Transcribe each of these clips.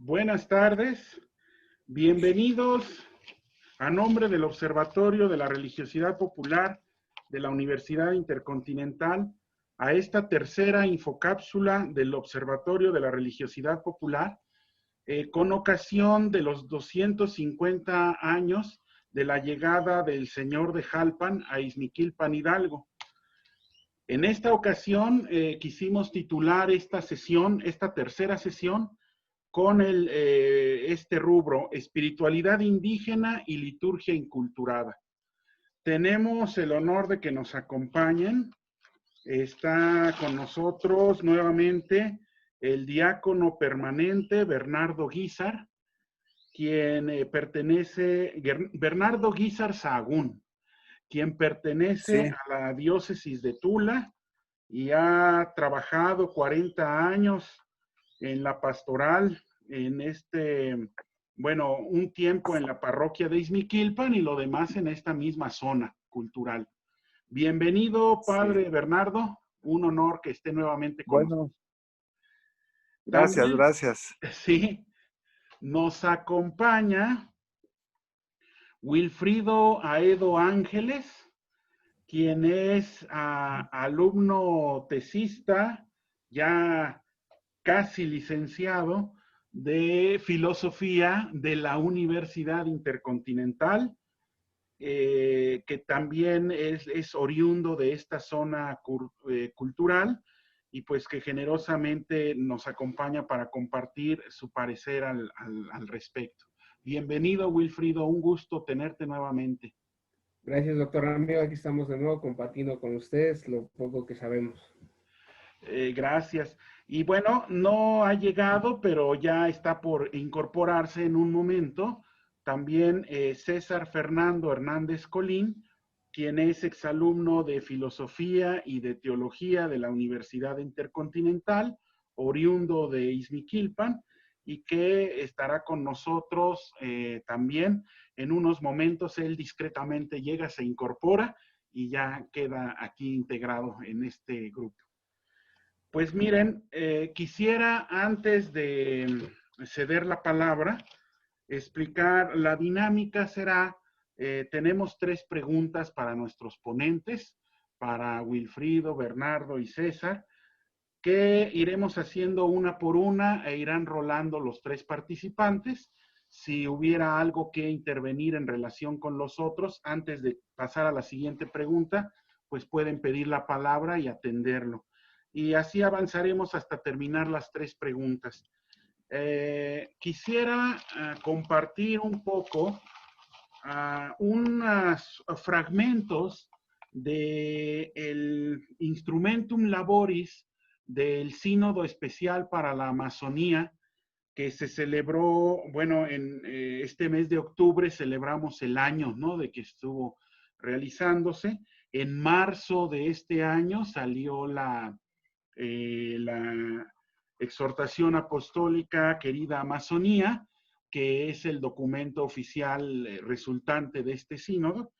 Buenas tardes, bienvenidos a nombre del Observatorio de la Religiosidad Popular de la Universidad Intercontinental a esta tercera infocápsula del Observatorio de la Religiosidad Popular con ocasión de los 250 años de la llegada del Señor de Jalpan a Izmiquilpan, Hidalgo. En esta ocasión quisimos titular esta sesión, esta tercera sesión, con este rubro, espiritualidad indígena y liturgia inculturada. Tenemos el honor de que nos acompañen. Está con nosotros nuevamente el diácono permanente Bernardo Guízar, quien Bernardo Guízar Sahagún, quien pertenece Sí, a la diócesis de Tula y ha trabajado 40 años en la pastoral, un tiempo en la parroquia de Izmiquilpan y lo demás en esta misma zona cultural. Bienvenido, sí. padre Bernardo, un honor que esté nuevamente con nosotros. Bueno, gracias, También, gracias. sí, nos acompaña Wilfrido Aedo Ángeles, quien es alumno tesista, ya casi licenciado, de Filosofía de la Universidad Intercontinental, que también es oriundo de esta zona cultural y pues que generosamente nos acompaña para compartir su parecer al respecto. Bienvenido, Wilfrido, un gusto tenerte nuevamente. Gracias, doctor amigo. Aquí estamos de nuevo compartiendo con ustedes lo poco que sabemos. Gracias. Y bueno, no ha llegado, pero ya está por incorporarse en un momento. También César Fernando Hernández Colín, quien es exalumno de Filosofía y de Teología de la Universidad Intercontinental, oriundo de Izmiquilpan, y que estará con nosotros también en unos momentos. Él discretamente llega, se incorpora y ya queda aquí integrado en este grupo. Pues miren, quisiera antes de ceder la palabra, explicar la dinámica será, tenemos 3 preguntas para nuestros ponentes, para Wilfrido, Bernardo y César, que iremos haciendo una por una e irán rolando los 3 participantes. Si hubiera algo que intervenir en relación con los otros, antes de pasar a la siguiente pregunta, pues pueden pedir la palabra y atenderlo. Y así avanzaremos hasta terminar las 3 preguntas. Quisiera compartir un poco unos fragmentos del Instrumentum Laboris del Sínodo Especial para la Amazonía, que se celebró, bueno, en este mes de octubre celebramos el año, ¿no?, de que estuvo realizándose. En marzo de este año salió la exhortación apostólica Querida Amazonía, que es el documento oficial resultante de este sínodo.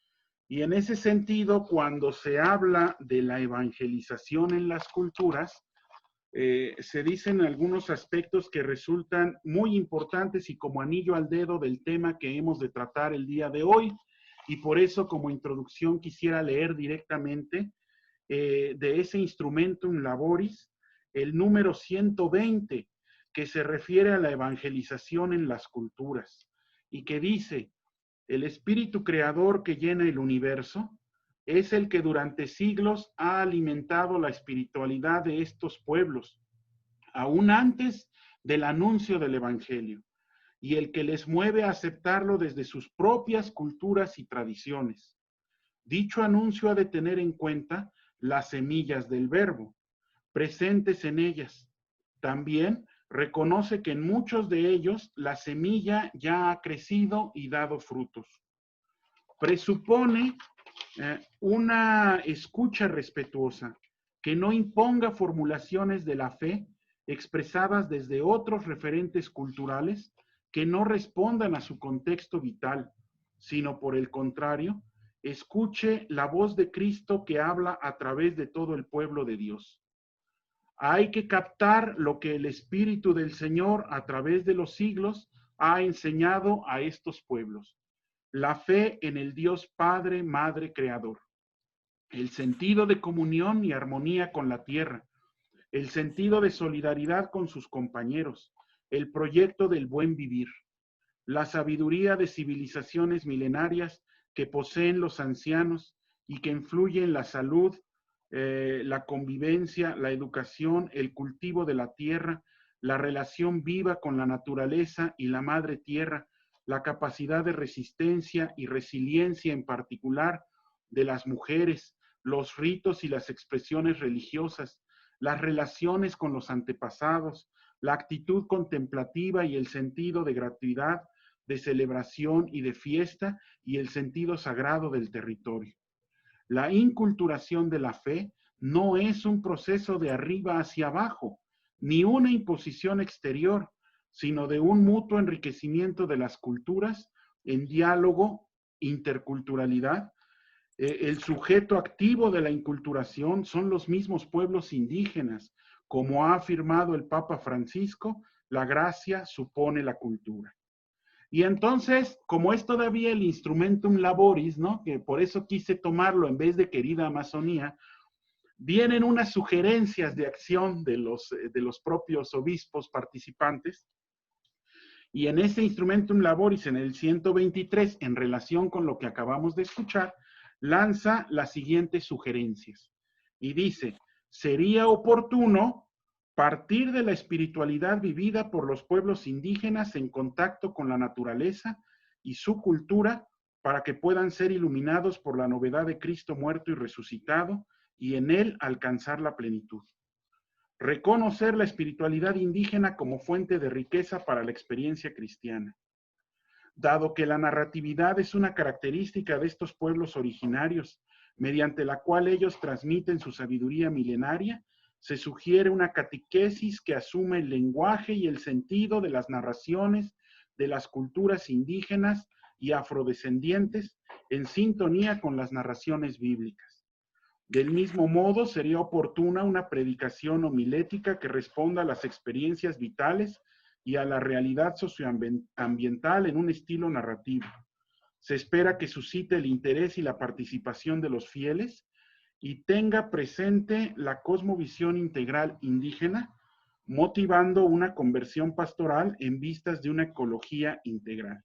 Y en ese sentido, cuando se habla de la evangelización en las culturas, se dicen algunos aspectos que resultan muy importantes y como anillo al dedo del tema que hemos de tratar el día de hoy. Y por eso, como introducción, quisiera leer directamente de ese Instrumentum Laboris, el número 120, que se refiere a la evangelización en las culturas, y que dice: el espíritu creador que llena el universo es el que durante siglos ha alimentado la espiritualidad de estos pueblos, aún antes del anuncio del Evangelio, y el que les mueve a aceptarlo desde sus propias culturas y tradiciones. Dicho anuncio ha de tener en cuenta las semillas del verbo, presentes en ellas. También reconoce que en muchos de ellos la semilla ya ha crecido y dado frutos. Presupone una escucha respetuosa, que no imponga formulaciones de la fe expresadas desde otros referentes culturales que no respondan a su contexto vital, sino por el contrario, escuche la voz de Cristo que habla a través de todo el pueblo de Dios. Hay que captar lo que el Espíritu del Señor a través de los siglos ha enseñado a estos pueblos. La fe en el Dios Padre, Madre, Creador. El sentido de comunión y armonía con la tierra. El sentido de solidaridad con sus compañeros. El proyecto del buen vivir. La sabiduría de civilizaciones milenarias que poseen los ancianos y que influyen en la salud, la convivencia, la educación, el cultivo de la tierra, la relación viva con la naturaleza y la madre tierra, la capacidad de resistencia y resiliencia en particular de las mujeres, los ritos y las expresiones religiosas, las relaciones con los antepasados, la actitud contemplativa y el sentido de gratuidad, de celebración y de fiesta y el sentido sagrado del territorio. La inculturación de la fe no es un proceso de arriba hacia abajo, ni una imposición exterior, sino de un mutuo enriquecimiento de las culturas en diálogo, interculturalidad. El sujeto activo de la inculturación son los mismos pueblos indígenas. Como ha afirmado el Papa Francisco, la gracia supone la cultura. Y entonces, como es todavía el instrumentum laboris, ¿no? Que por eso quise tomarlo en vez de querida Amazonía, vienen unas sugerencias de acción de los propios obispos participantes. Y en ese instrumentum laboris, en el 123, en relación con lo que acabamos de escuchar, lanza las siguientes sugerencias. Y dice, sería oportuno partir de la espiritualidad vivida por los pueblos indígenas en contacto con la naturaleza y su cultura para que puedan ser iluminados por la novedad de Cristo muerto y resucitado y en él alcanzar la plenitud. Reconocer la espiritualidad indígena como fuente de riqueza para la experiencia cristiana. Dado que la narratividad es una característica de estos pueblos originarios, mediante la cual ellos transmiten su sabiduría milenaria, se sugiere una catequesis que asume el lenguaje y el sentido de las narraciones de las culturas indígenas y afrodescendientes en sintonía con las narraciones bíblicas. Del mismo modo, sería oportuna una predicación homilética que responda a las experiencias vitales y a la realidad socioambiental en un estilo narrativo. Se espera que suscite el interés y la participación de los fieles y tenga presente la cosmovisión integral indígena, motivando una conversión pastoral en vistas de una ecología integral.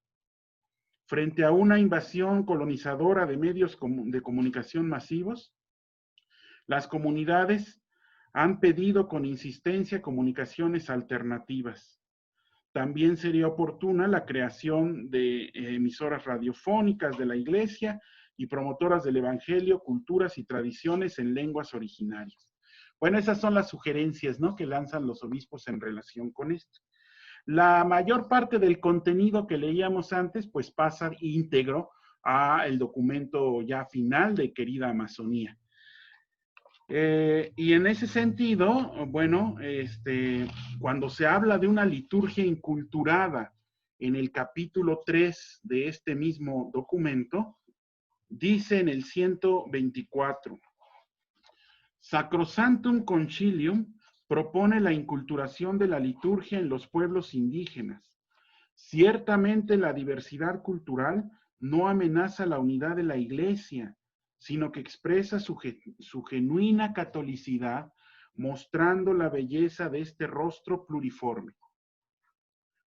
Frente a una invasión colonizadora de medios de comunicación masivos, las comunidades han pedido con insistencia comunicaciones alternativas. También sería oportuna la creación de emisoras radiofónicas de la Iglesia y promotoras del Evangelio, culturas y tradiciones en lenguas originarias. Bueno, esas son las sugerencias, ¿no?, que lanzan los obispos en relación con esto. La mayor parte del contenido que leíamos antes, pues pasa íntegro al documento ya final de Querida Amazonía. Y en ese sentido, bueno, cuando se habla de una liturgia inculturada en el capítulo 3 de este mismo documento, dice en el 124, Sacrosanctum Concilium propone la inculturación de la liturgia en los pueblos indígenas. Ciertamente la diversidad cultural no amenaza la unidad de la Iglesia, sino que expresa su genuina catolicidad, mostrando la belleza de este rostro pluriforme.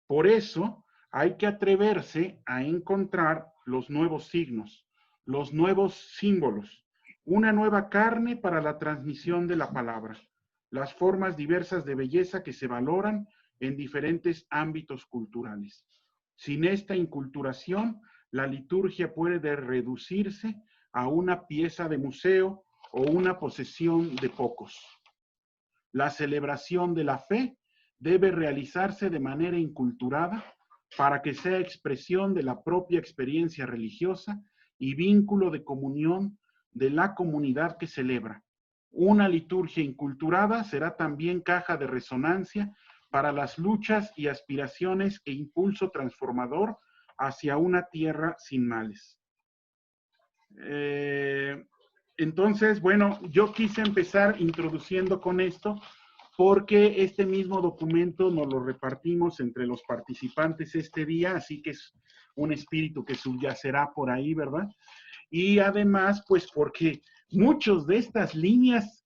Por eso hay que atreverse a encontrar los nuevos signos, los nuevos símbolos, una nueva carne para la transmisión de la palabra, las formas diversas de belleza que se valoran en diferentes ámbitos culturales. Sin esta inculturación, la liturgia puede reducirse a una pieza de museo o una posesión de pocos. La celebración de la fe debe realizarse de manera inculturada para que sea expresión de la propia experiencia religiosa y vínculo de comunión de la comunidad que celebra. Una liturgia inculturada será también caja de resonancia para las luchas y aspiraciones e impulso transformador hacia una tierra sin males. Entonces, bueno, yo quise empezar introduciendo con esto porque este mismo documento nos lo repartimos entre los participantes este día, así que es un espíritu que subyacerá por ahí, ¿verdad? Y además, pues porque muchos de estas líneas,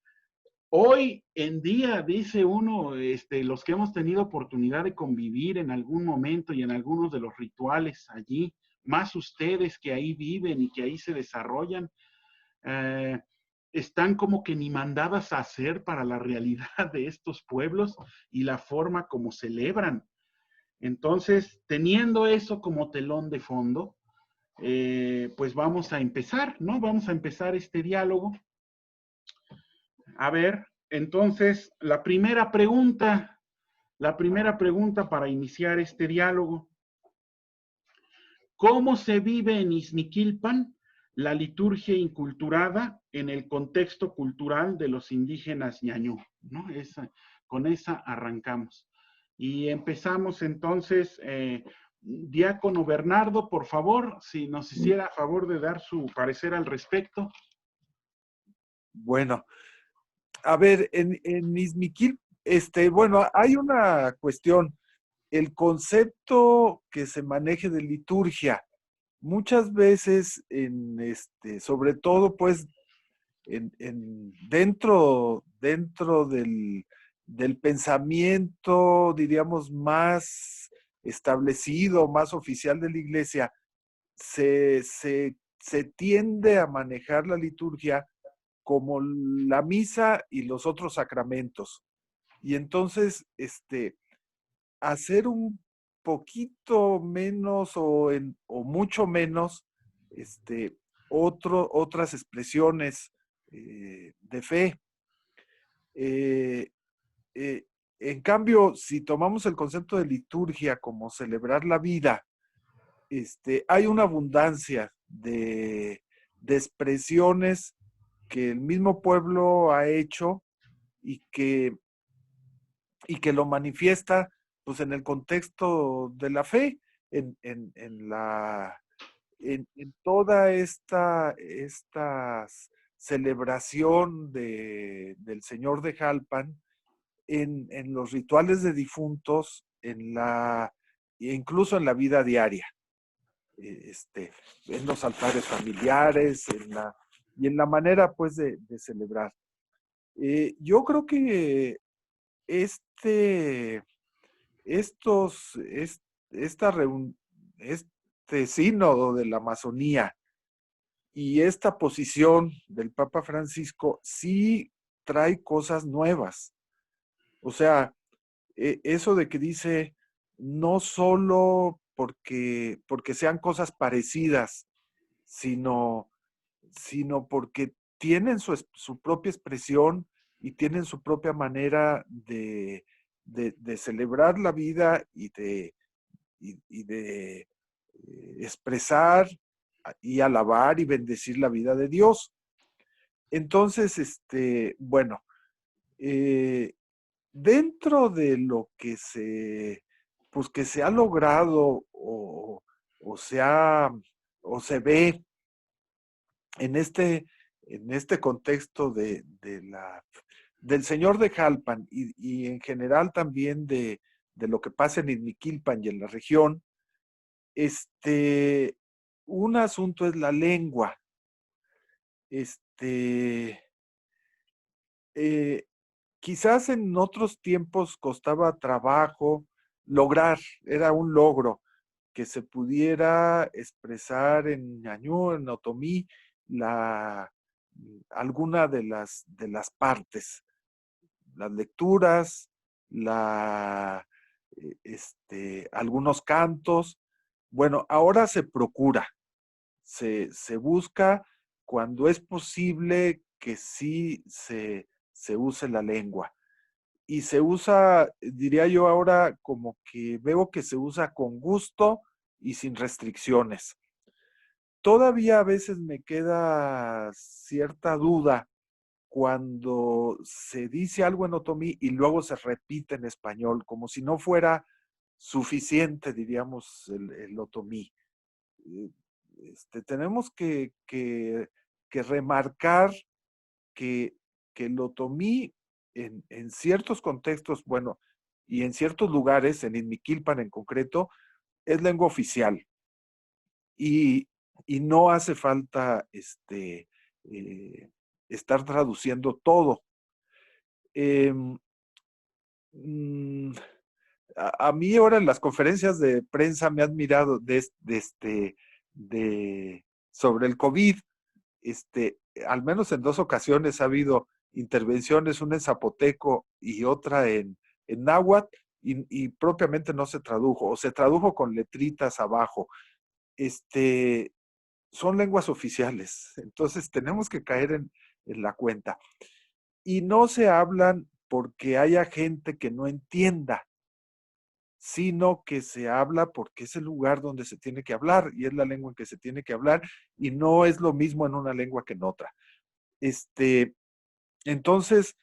hoy en día, dice uno, los que hemos tenido oportunidad de convivir en algún momento y en algunos de los rituales allí, más ustedes que ahí viven y que ahí se desarrollan, eh, están como que ni mandadas a hacer para la realidad de estos pueblos y la forma como celebran. Entonces, teniendo eso como telón de fondo, pues vamos a empezar, ¿no? Vamos a empezar este diálogo. A ver, entonces, la primera pregunta para iniciar este diálogo. ¿Cómo se vive en Izmiquilpan la liturgia inculturada en el contexto cultural de los indígenas ñañú? ¿No? Con esa arrancamos. Y empezamos entonces, Diácono Bernardo, por favor, si nos hiciera favor de dar su parecer al respecto. Bueno, a ver, en Izmiquil, bueno, hay una cuestión. El concepto que se maneje de liturgia, muchas veces sobre todo, pues, dentro del pensamiento, diríamos, más establecido, más oficial de la iglesia, se tiende a manejar la liturgia como la misa y los otros sacramentos. Y entonces, hacer un poquito menos o mucho menos, otras expresiones de fe. Eh, eh, en cambio, si tomamos el concepto de liturgia como celebrar la vida, hay una abundancia de expresiones que el mismo pueblo ha hecho y que lo manifiesta pues en el contexto de la fe, en toda esta celebración del Señor de Jalpan, en los rituales de difuntos, incluso en la vida diaria, en los altares familiares, y en la manera pues de celebrar. Yo creo que este, estos, es- esta reun- este sínodo de la Amazonía y esta posición del Papa Francisco sí trae cosas nuevas. O sea, eso de que dice no solo porque sean cosas parecidas, sino, sino porque tienen su propia expresión y tienen su propia manera de celebrar la vida y de expresar y alabar y bendecir la vida de Dios. Entonces, bueno, eh, dentro de lo pues que se ha logrado o se ve en este contexto del señor de Jalpan y en general también de lo que pasa en Izmiquilpan y en la región, un asunto es la lengua. Este, eh, Quizás en otros tiempos costaba trabajo lograr, era un logro que se pudiera expresar en ñañú, en otomí, alguna de las partes, las lecturas, algunos cantos. Bueno, ahora se procura, se busca cuando es posible que sí se use la lengua. Y se usa, diría yo ahora, como que veo que se usa con gusto y sin restricciones. Todavía a veces me queda cierta duda cuando se dice algo en otomí y luego se repite en español, como si no fuera suficiente, diríamos, el otomí. Eh, Tenemos que remarcar que el otomí en ciertos contextos, bueno, y en ciertos lugares, en Izmiquilpan en concreto, es lengua oficial. Y, y no hace falta estar traduciendo todo. Em, mm, a mí ahora en las conferencias de prensa me han mirado sobre el COVID. Al menos en 2 ocasiones ha habido intervenciones, una en zapoteco y otra en náhuatl, y propiamente no se tradujo, o se tradujo con letritas abajo. Son lenguas oficiales, entonces tenemos que caer en la cuenta. Y no se hablan porque haya gente que no entienda, sino que se habla porque es el lugar donde se tiene que hablar y es la lengua en que se tiene que hablar, y no es lo mismo en una lengua que en otra. Entonces,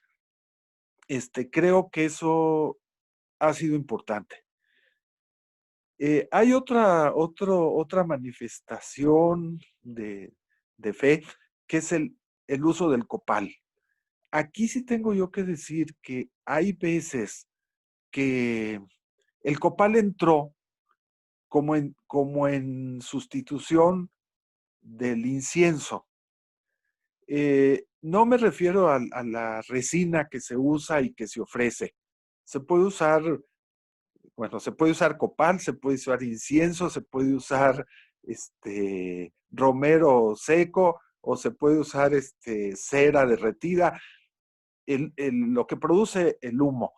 creo que eso ha sido importante. Hay otra manifestación de fe, que es el uso del copal. Aquí sí tengo yo que decir que hay veces que el copal entró como en sustitución del incienso. No me refiero a la resina que se usa y que se ofrece. Se puede usar, bueno, se puede usar copal, se puede usar incienso, se puede usar romero seco, o se puede usar cera derretida, lo que produce el humo.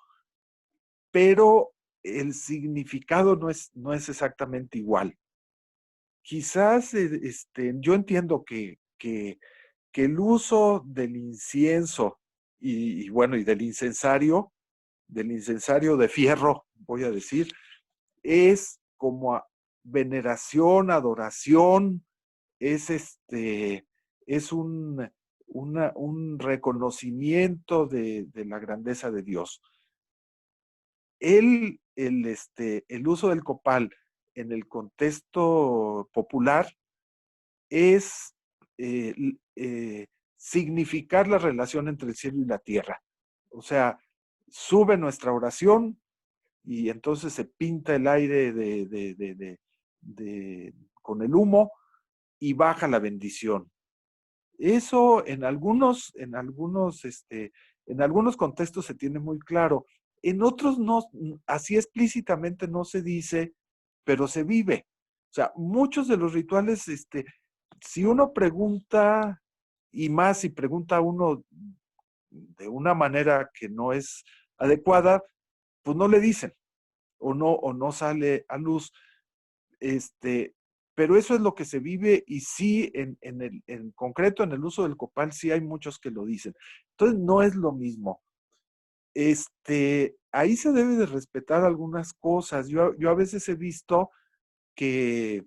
Pero el significado no es exactamente igual. Quizás yo entiendo que el uso del incienso y bueno, y del incensario de fierro, voy a decir, es como veneración, adoración, es un reconocimiento de la grandeza de Dios. El uso del copal en el contexto popular es eh, significar la relación entre el cielo y la tierra. O sea, sube nuestra oración y entonces se pinta el aire con el humo y baja la bendición. Eso en algunos contextos se tiene muy claro. En otros no, así explícitamente no se dice, pero se vive. O sea, muchos de los rituales, si uno pregunta, y más si pregunta uno de una manera que no es adecuada, pues no le dicen, o no sale a luz. Pero eso es lo que se vive, y sí, en concreto en el uso del copal, sí hay muchos que lo dicen. Entonces no es lo mismo. Ahí se debe de respetar algunas cosas. Yo a veces he visto que,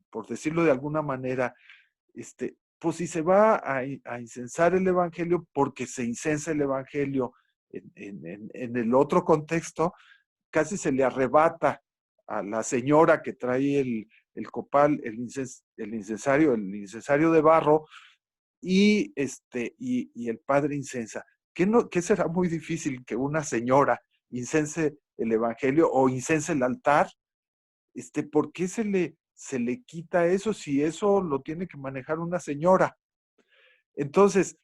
por decirlo de alguna manera, pues si se va a incensar el evangelio, porque se incensa el evangelio en el otro contexto, casi se le arrebata a la señora que trae el copal, el incensario de barro, y el padre incensa. ¿Qué será muy difícil que una señora incense el evangelio o incense el altar? ¿Por qué se le quita eso si eso lo tiene que manejar una señora? Entonces,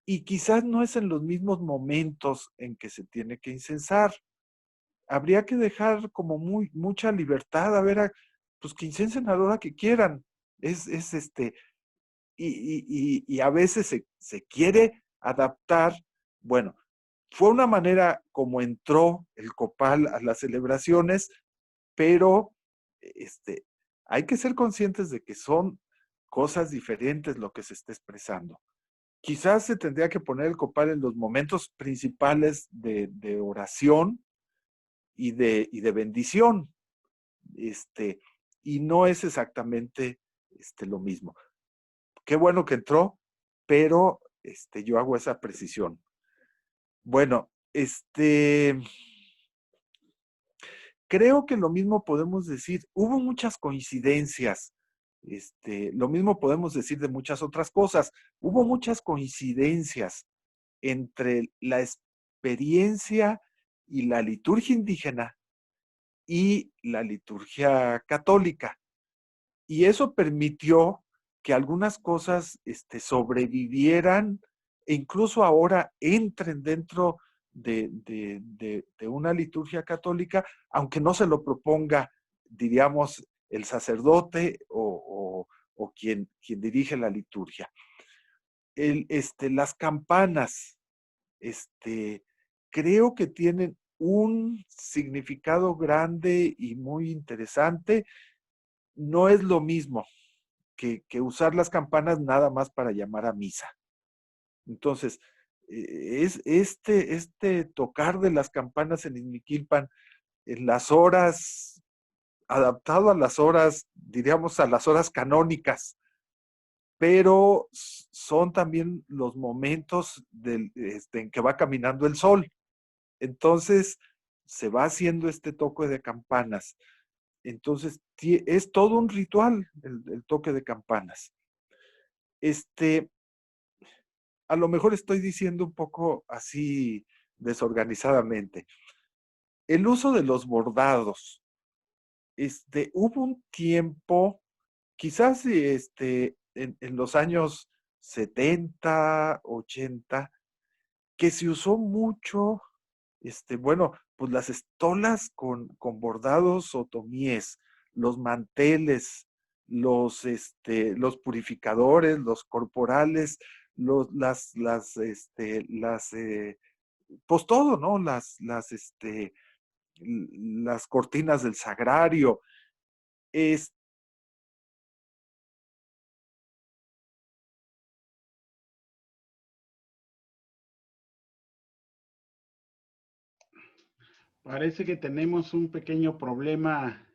y quizás no es en los mismos momentos en que se tiene que incensar. Habría que dejar como mucha libertad, a ver, pues que incensen a la hora que quieran. Y a veces se quiere adaptar. Bueno, fue una manera como entró el copal a las celebraciones, pero hay que ser conscientes de que son cosas diferentes lo que se está expresando. Quizás se tendría que poner el copal en los momentos principales de oración y de bendición, y no es exactamente lo mismo. Qué bueno que entró, pero yo hago esa precisión. Bueno, creo que lo mismo podemos decir. Hubo muchas coincidencias. Lo mismo podemos decir de muchas otras cosas. Hubo muchas coincidencias entre la experiencia y la liturgia indígena y la liturgia católica. Y eso permitió que algunas cosas sobrevivieran e incluso ahora entren dentro de una liturgia católica, aunque no se lo proponga, diríamos, el sacerdote o quien dirige la liturgia. Las campanas, creo que tienen un significado grande y muy interesante. No es lo mismo que usar las campanas nada más para llamar a misa. Entonces, es este tocar de las campanas en Izmiquilpan, en las horas, adaptado a las horas, diríamos a las horas canónicas, pero son también los momentos en que va caminando el sol. Entonces, se va haciendo este toque de campanas. Entonces, es todo un ritual el toque de campanas. A lo mejor estoy diciendo un poco así desorganizadamente. El uso de los bordados. Hubo un tiempo, quizás en los años 70, 80, que se usó mucho, bueno, pues las estolas con bordados otomíes, los manteles, los purificadores, los corporales, pues todo, ¿no? Las cortinas del sagrario. Es, Parece que tenemos un pequeño problema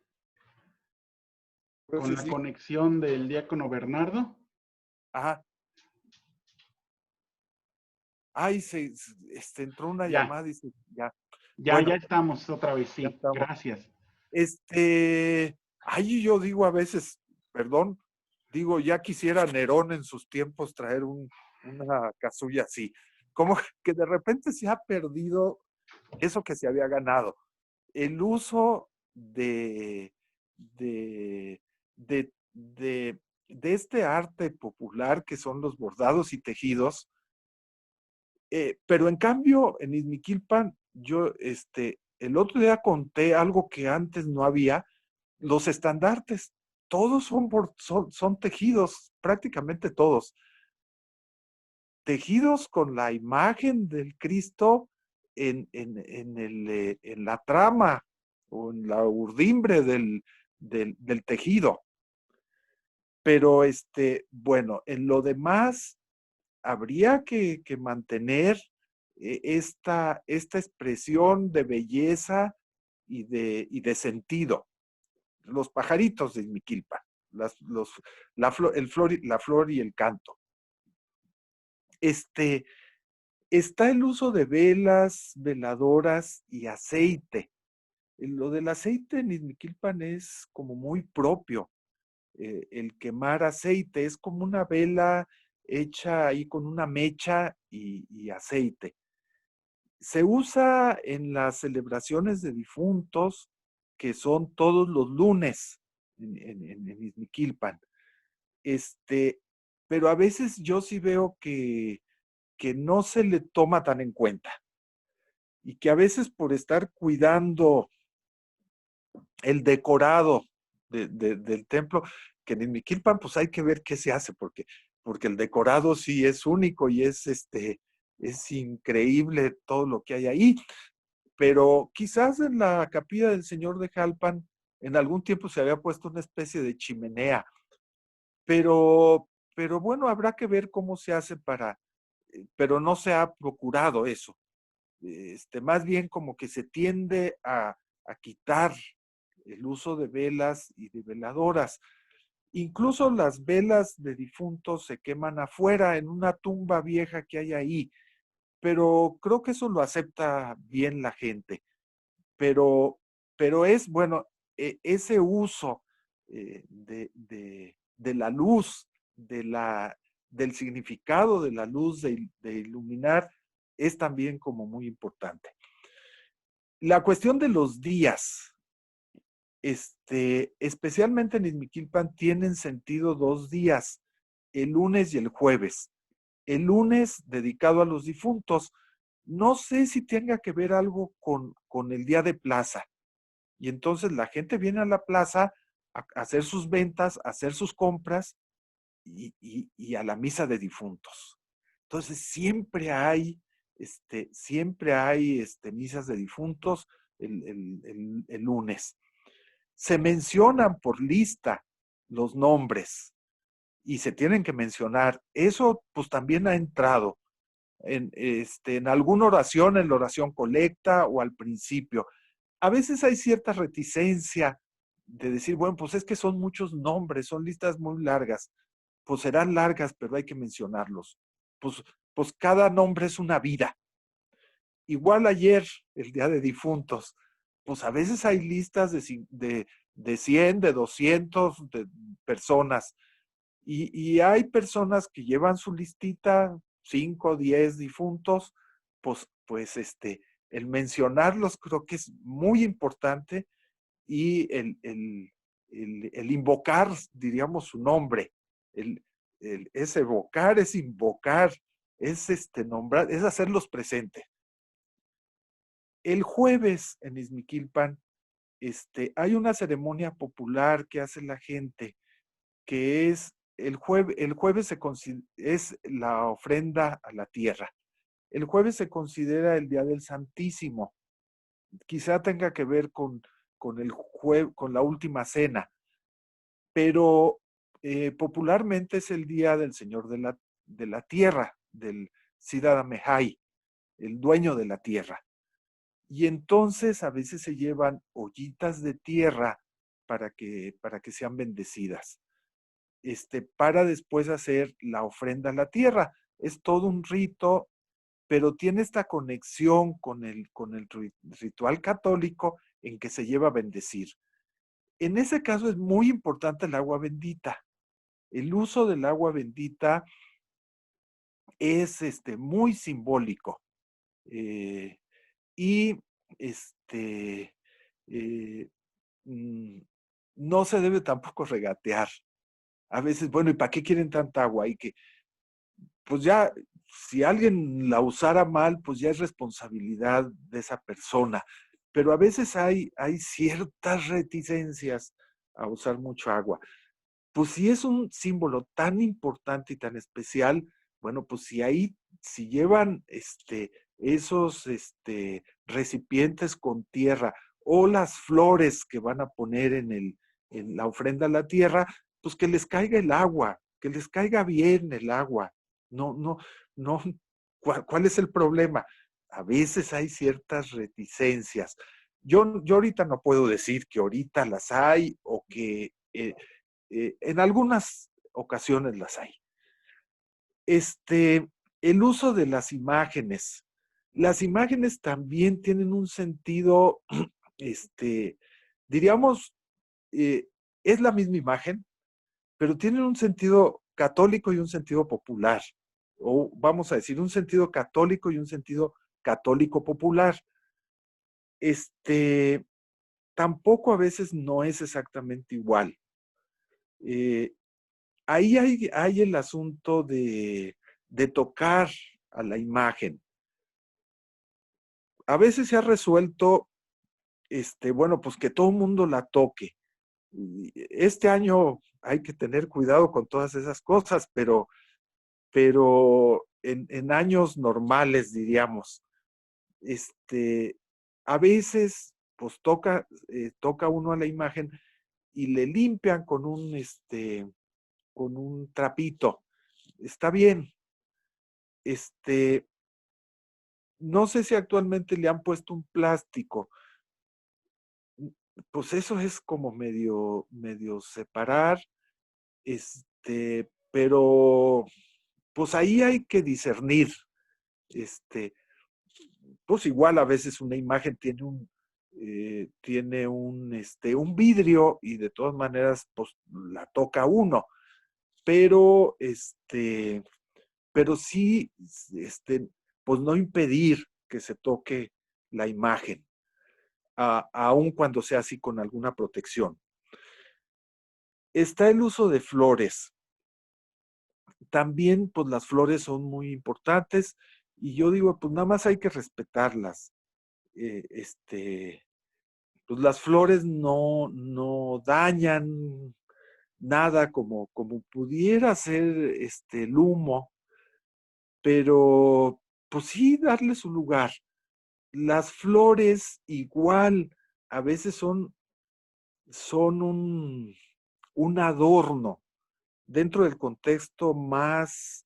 pues con sí, la sí. conexión del diácono Bernardo. Ajá. Ay, entró una Ya, llamada y ya. ya Bueno, estamos otra vez, ya sí. estamos. Gracias. Ay, yo digo a veces, perdón, digo, ya quisiera Nerón en sus tiempos traer una casulla así. Como que de repente se ha perdido eso que se había ganado. El uso de, de este arte popular que son los bordados y tejidos. Pero en cambio, en Izmiquilpan, yo el otro día conté algo que antes no había, los estandartes, todos son tejidos, prácticamente todos, tejidos con la imagen del Cristo en la trama o en la urdimbre del tejido. Pero bueno, en lo demás, habría que mantener esta expresión de belleza y de sentido. Los pajaritos de Izmiquilpan, la flor y el canto. Está el uso de velas, veladoras y aceite. Lo del aceite en Izmiquilpan es como muy propio. El quemar aceite es como una vela hecha ahí con una mecha y aceite. Se usa en las celebraciones de difuntos, que son todos los lunes en Izmiquilpan. Pero a veces yo sí veo que no se le toma tan en cuenta y que a veces por estar cuidando el decorado del templo, que en Izmiquilpan pues hay que ver qué se hace, porque el decorado sí es único y es increíble todo lo que hay ahí. Pero quizás en la capilla del Señor de Jalpan en algún tiempo se había puesto una especie de chimenea, pero bueno, habrá que ver cómo se hace pero no se ha procurado eso. Más bien como que se tiende a quitar el uso de velas y de veladoras. Incluso las velas de difuntos se queman afuera en una tumba vieja que hay ahí, pero creo que eso lo acepta bien la gente. Pero, pero es, bueno, ese uso de la luz, del significado de la luz, de iluminar, es también como muy importante. La cuestión de los días, especialmente en Izmiquilpan, tienen sentido 2 días, el lunes y el jueves. El lunes dedicado a los difuntos. No sé si tenga que ver algo con el día de plaza. Y entonces la gente viene a la plaza a hacer sus ventas, a hacer sus compras y a la misa de difuntos. Entonces siempre hay misas de difuntos el lunes. Se mencionan por lista los nombres y se tienen que mencionar. Eso pues también ha entrado en alguna oración, en la oración colecta o al principio. A veces hay cierta reticencia de decir, bueno, pues es que son muchos nombres, son listas muy largas. Pues serán largas, pero hay que mencionarlos. Pues, pues cada nombre es una vida. Igual ayer, el Día de Difuntos, pues a veces hay listas de 100, de 200 de personas. Y hay personas que llevan su listita, 5, 10 difuntos, pues el mencionarlos creo que es muy importante y el invocar, diríamos, su nombre. Es evocar, es invocar, es nombrar, es hacerlos presentes. El jueves en Izmiquilpan, hay una ceremonia popular que hace la gente, que es el jueves es la ofrenda a la tierra. El jueves se considera el Día del Santísimo. Quizá tenga que ver con la última cena, pero popularmente es el Día del Señor de la Tierra, del Siddhartha Mehai, el dueño de la tierra. Y entonces a veces se llevan ollitas de tierra para que sean bendecidas. Para después hacer la ofrenda a la tierra. Es todo un rito, pero tiene esta conexión con el ritual católico en que se lleva a bendecir. En ese caso es muy importante el agua bendita. El uso del agua bendita es muy simbólico. Y eh, mm, no se debe tampoco regatear. A veces, bueno, ¿y para qué quieren tanta agua? Y que, pues ya, si alguien la usara mal, pues ya es responsabilidad de esa persona. Pero a veces hay ciertas reticencias a usar mucho agua. Pues si es un símbolo tan importante y tan especial, bueno, pues si llevan esos recipientes con tierra o las flores que van a poner en la ofrenda a la tierra, pues que les caiga el agua, que les caiga bien el agua. No, no, no. ¿Cuál es el problema? A veces hay ciertas reticencias. Yo ahorita no puedo decir que ahorita las hay o que en algunas ocasiones las hay. El uso de las imágenes. Las imágenes también tienen un sentido, diríamos, es la misma imagen, pero tienen un sentido católico y un sentido popular. O vamos a decir, un sentido católico y un sentido católico popular. Tampoco a veces no es exactamente igual. Ahí hay el asunto de tocar a la imagen. A veces se ha resuelto, bueno, pues que todo el mundo la toque. Este año hay que tener cuidado con todas esas cosas, pero en años normales, diríamos, a veces, pues toca uno a la imagen y le limpian con un trapito. Está bien. No sé si actualmente le han puesto un plástico. Pues eso es como medio separar, pero pues ahí hay que discernir. Pues igual a veces una imagen tiene un vidrio y de todas maneras pues la toca uno, pero pero sí pues no impedir que se toque la imagen, aun cuando sea así con alguna protección. Está el uso de flores. También, pues las flores son muy importantes y yo digo, pues nada más hay que respetarlas. Eh, este, pues las flores no dañan nada como pudiera ser el humo, pero pues sí darle su lugar. Las flores igual a veces son un adorno dentro del contexto más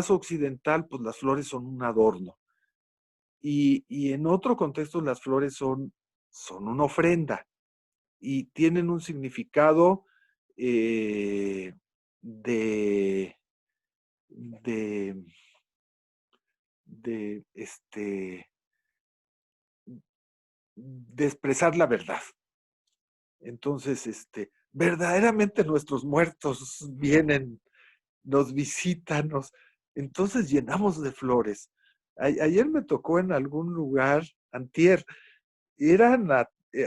occidental, pues las flores son un adorno. Y en otro contexto las flores son una ofrenda y tienen un significado eh, de, de, de de expresar la verdad. Entonces, verdaderamente nuestros muertos vienen, nos visitan, entonces llenamos de flores. Ayer me tocó en algún lugar, antier, eran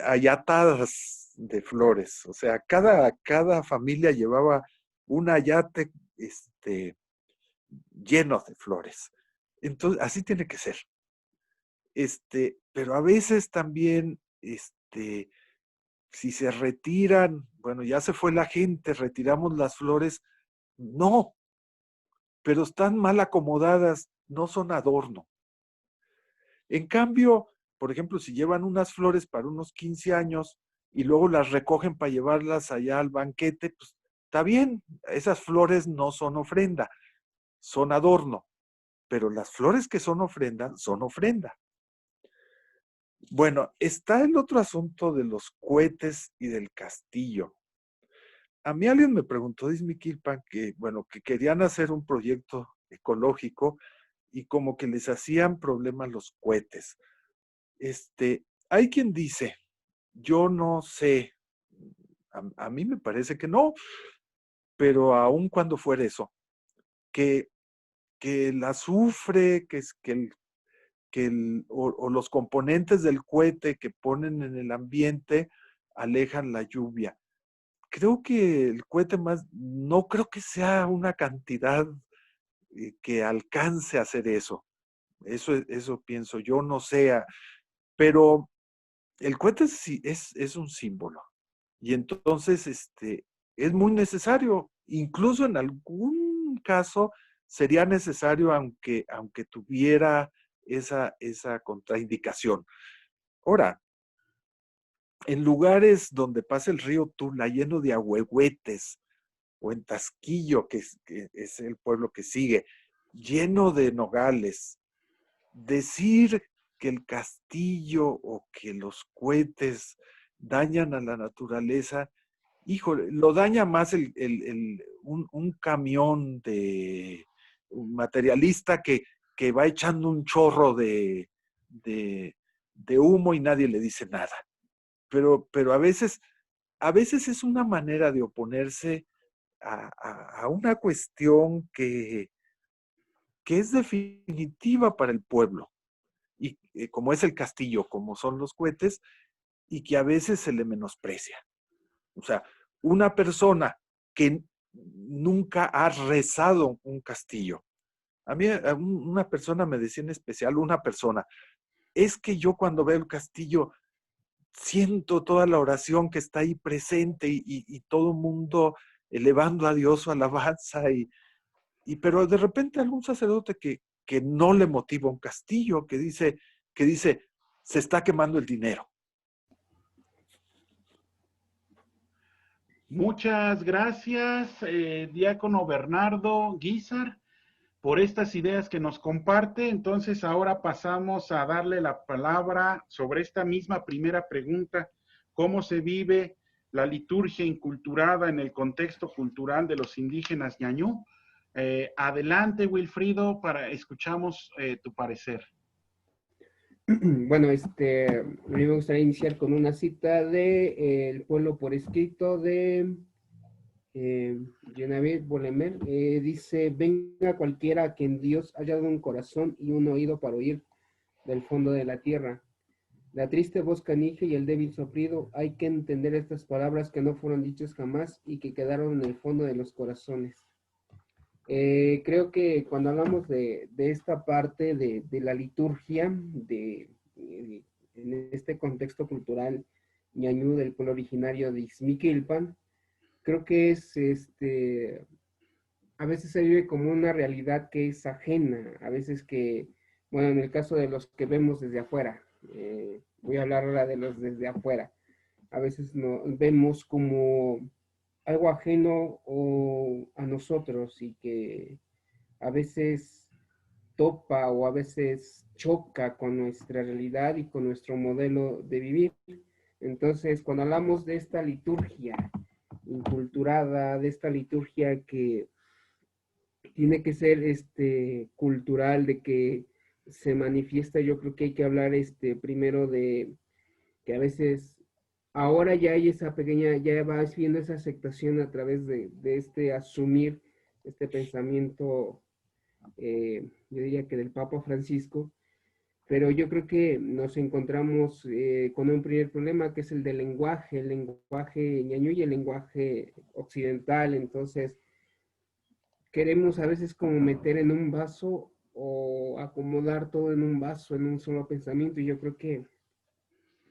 ayatadas de flores, o sea, cada familia llevaba un ayate lleno de flores. Entonces, así tiene que ser. Pero a veces también, si se retiran, bueno, ya se fue la gente, retiramos las flores, no, pero están mal acomodadas, no son adorno. En cambio, por ejemplo, si llevan unas flores para unos 15 años y luego las recogen para llevarlas allá al banquete, pues está bien, esas flores no son ofrenda, son adorno, pero las flores que son ofrenda, son ofrenda. Bueno, está el otro asunto de los cohetes y del castillo. A mí alguien me preguntó, Izmiquilpan, que querían hacer un proyecto ecológico y como que les hacían problemas los cohetes. Hay quien dice, yo no sé, a mí me parece que no, pero aun cuando fuera eso, que, que el azufre, o los componentes del cohete que ponen en el ambiente alejan la lluvia. Creo que el cohete no creo que sea una cantidad que alcance a hacer eso. Eso pienso yo, no sé, pero el cohete sí es un símbolo. Y entonces, es muy necesario. Incluso en algún caso sería necesario aunque tuviera esa contraindicación. Ahora, en lugares donde pasa el río Tula lleno de ahuehuetes, o en Tasquillo, que es el pueblo que sigue, lleno de nogales, decir que el castillo o que los cohetes dañan a la naturaleza, híjole, lo daña más un camión de un materialista que va echando un chorro de, de humo y nadie le dice nada. Pero a veces es una manera de oponerse a una cuestión que es definitiva para el pueblo, y como es el castillo, como son los cohetes, y que a veces se le menosprecia. O sea, una persona que nunca ha rezado un castillo. A mí una persona me decía en especial, una persona, es que yo cuando veo el castillo siento toda la oración que está ahí presente y todo el mundo elevando a Dios su alabanza pero de repente algún sacerdote que no le motiva un castillo, que dice, se está quemando el dinero. Muchas gracias, diácono Bernardo Guízar, por estas ideas que nos comparte. Entonces, ahora pasamos a darle la palabra sobre esta misma primera pregunta: ¿cómo se vive la liturgia inculturada en el contexto cultural de los indígenas ñañú? Adelante, Wilfrido, escuchamos tu parecer. Bueno, a mí me gustaría iniciar con una cita de El pueblo por escrito de Genevieve Bolemer dice, venga cualquiera a quien Dios haya dado un corazón y un oído para oír del fondo de la tierra. La triste voz canija y el débil soplido, hay que entender estas palabras que no fueron dichas jamás y que quedaron en el fondo de los corazones. Creo que cuando hablamos de esta parte de la liturgia, en este contexto cultural ñañú del pueblo originario de Ixmiquilpan, creo que a veces se vive como una realidad que es ajena, a veces que, bueno, en el caso de los que vemos desde afuera, voy a hablar ahora de los desde afuera, a veces vemos como algo ajeno a nosotros y que a veces topa o a veces choca con nuestra realidad y con nuestro modelo de vivir. Entonces, cuando hablamos de esta liturgia inculturada, de esta liturgia que tiene que ser cultural, de que se manifiesta, yo creo que hay que hablar primero de que a veces ahora ya hay esa pequeña, ya va viendo esa aceptación a través de asumir este pensamiento, yo diría que del Papa Francisco, pero yo creo que nos encontramos con un primer problema que es el lenguaje ñañú y el lenguaje occidental. Entonces queremos a veces como meter en un vaso o acomodar todo en un vaso, en un solo pensamiento, y yo creo que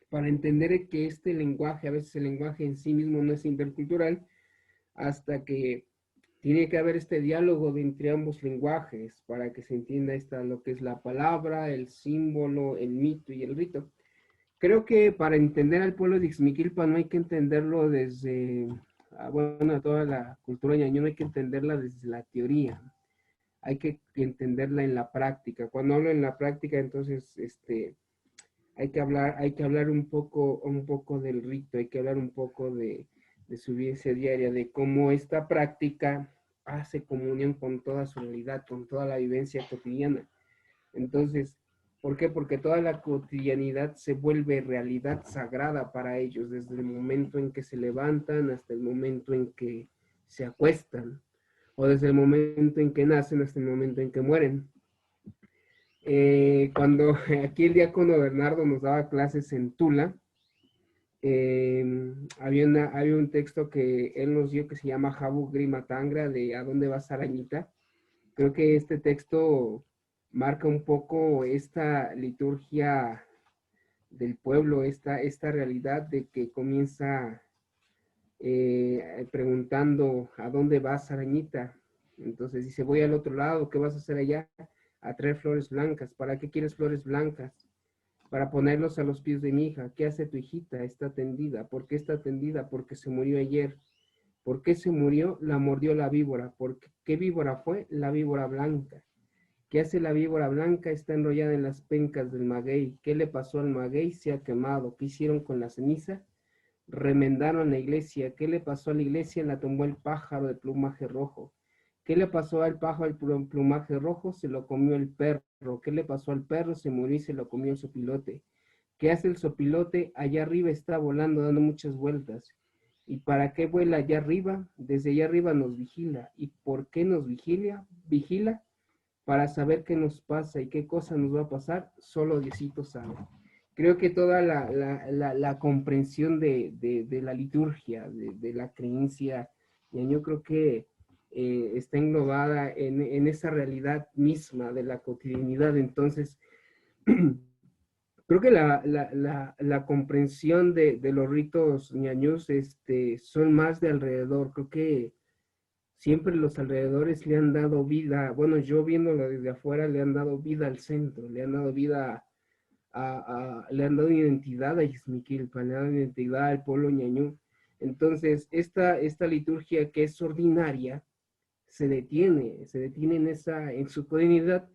para entender que este lenguaje, a veces el lenguaje en sí mismo no es intercultural, hasta que tiene que haber este diálogo de entre ambos lenguajes para que se entienda lo que es la palabra, el símbolo, el mito y el rito. Creo que para entender al pueblo de Ixmiquilpan no hay que entenderlo desde, bueno, toda la cultura ñañú no hay que entenderla desde la teoría, hay que entenderla en la práctica. Cuando hablo en la práctica, entonces, hay que hablar un poco del rito, hay que hablar un poco de su vivencia diaria, de cómo esta práctica hace comunión con toda su realidad, con toda la vivencia cotidiana. Entonces, ¿por qué? Porque toda la cotidianidad se vuelve realidad sagrada para ellos, desde el momento en que se levantan hasta el momento en que se acuestan, o desde el momento en que nacen hasta el momento en que mueren. Cuando aquí el diácono Bernardo nos daba clases en Tula, había un texto que él nos dio que se llama Jabu Grima Tangra, de ¿A dónde vas, arañita? Creo que este texto marca un poco esta liturgia del pueblo, esta realidad de que comienza preguntando ¿a dónde vas, arañita? Entonces dice, voy al otro lado, ¿qué vas a hacer allá? A traer flores blancas. ¿Para qué quieres flores blancas? Para ponerlos a los pies de mi hija. ¿Qué hace tu hijita? Está tendida. ¿Por qué está tendida? Porque se murió ayer. ¿Por qué se murió? La mordió la víbora. ¿Qué víbora fue? La víbora blanca. ¿Qué hace la víbora blanca? Está enrollada en las pencas del maguey. ¿Qué le pasó al maguey? Se ha quemado. ¿Qué hicieron con la ceniza? Remendaron la iglesia. ¿Qué le pasó a la iglesia? La tomó el pájaro de plumaje rojo. ¿Qué le pasó al pájaro del plumaje rojo? Se lo comió el perro. ¿Qué le pasó al perro? Se murió y se lo comió el sopilote. ¿Qué hace el sopilote? Allá arriba está volando, dando muchas vueltas. ¿Y para qué vuela allá arriba? Desde allá arriba nos vigila. ¿Y por qué nos vigila? Vigila para saber qué nos pasa y qué cosa nos va a pasar. Solo Diosito sabe. Creo que toda la comprensión de la liturgia, de la creencia, yo creo que está englobada en esa realidad misma de la cotidianidad. Entonces, creo que la comprensión de los ritos ñañús son más de alrededor. Creo que siempre los alrededores le han dado vida, bueno, yo viéndolo desde afuera, le han dado vida al centro, le han dado vida le han dado identidad a Ixmiquilpan, le han dado identidad al pueblo ñañú. Entonces, esta liturgia que es ordinaria se detiene en su cotidianidad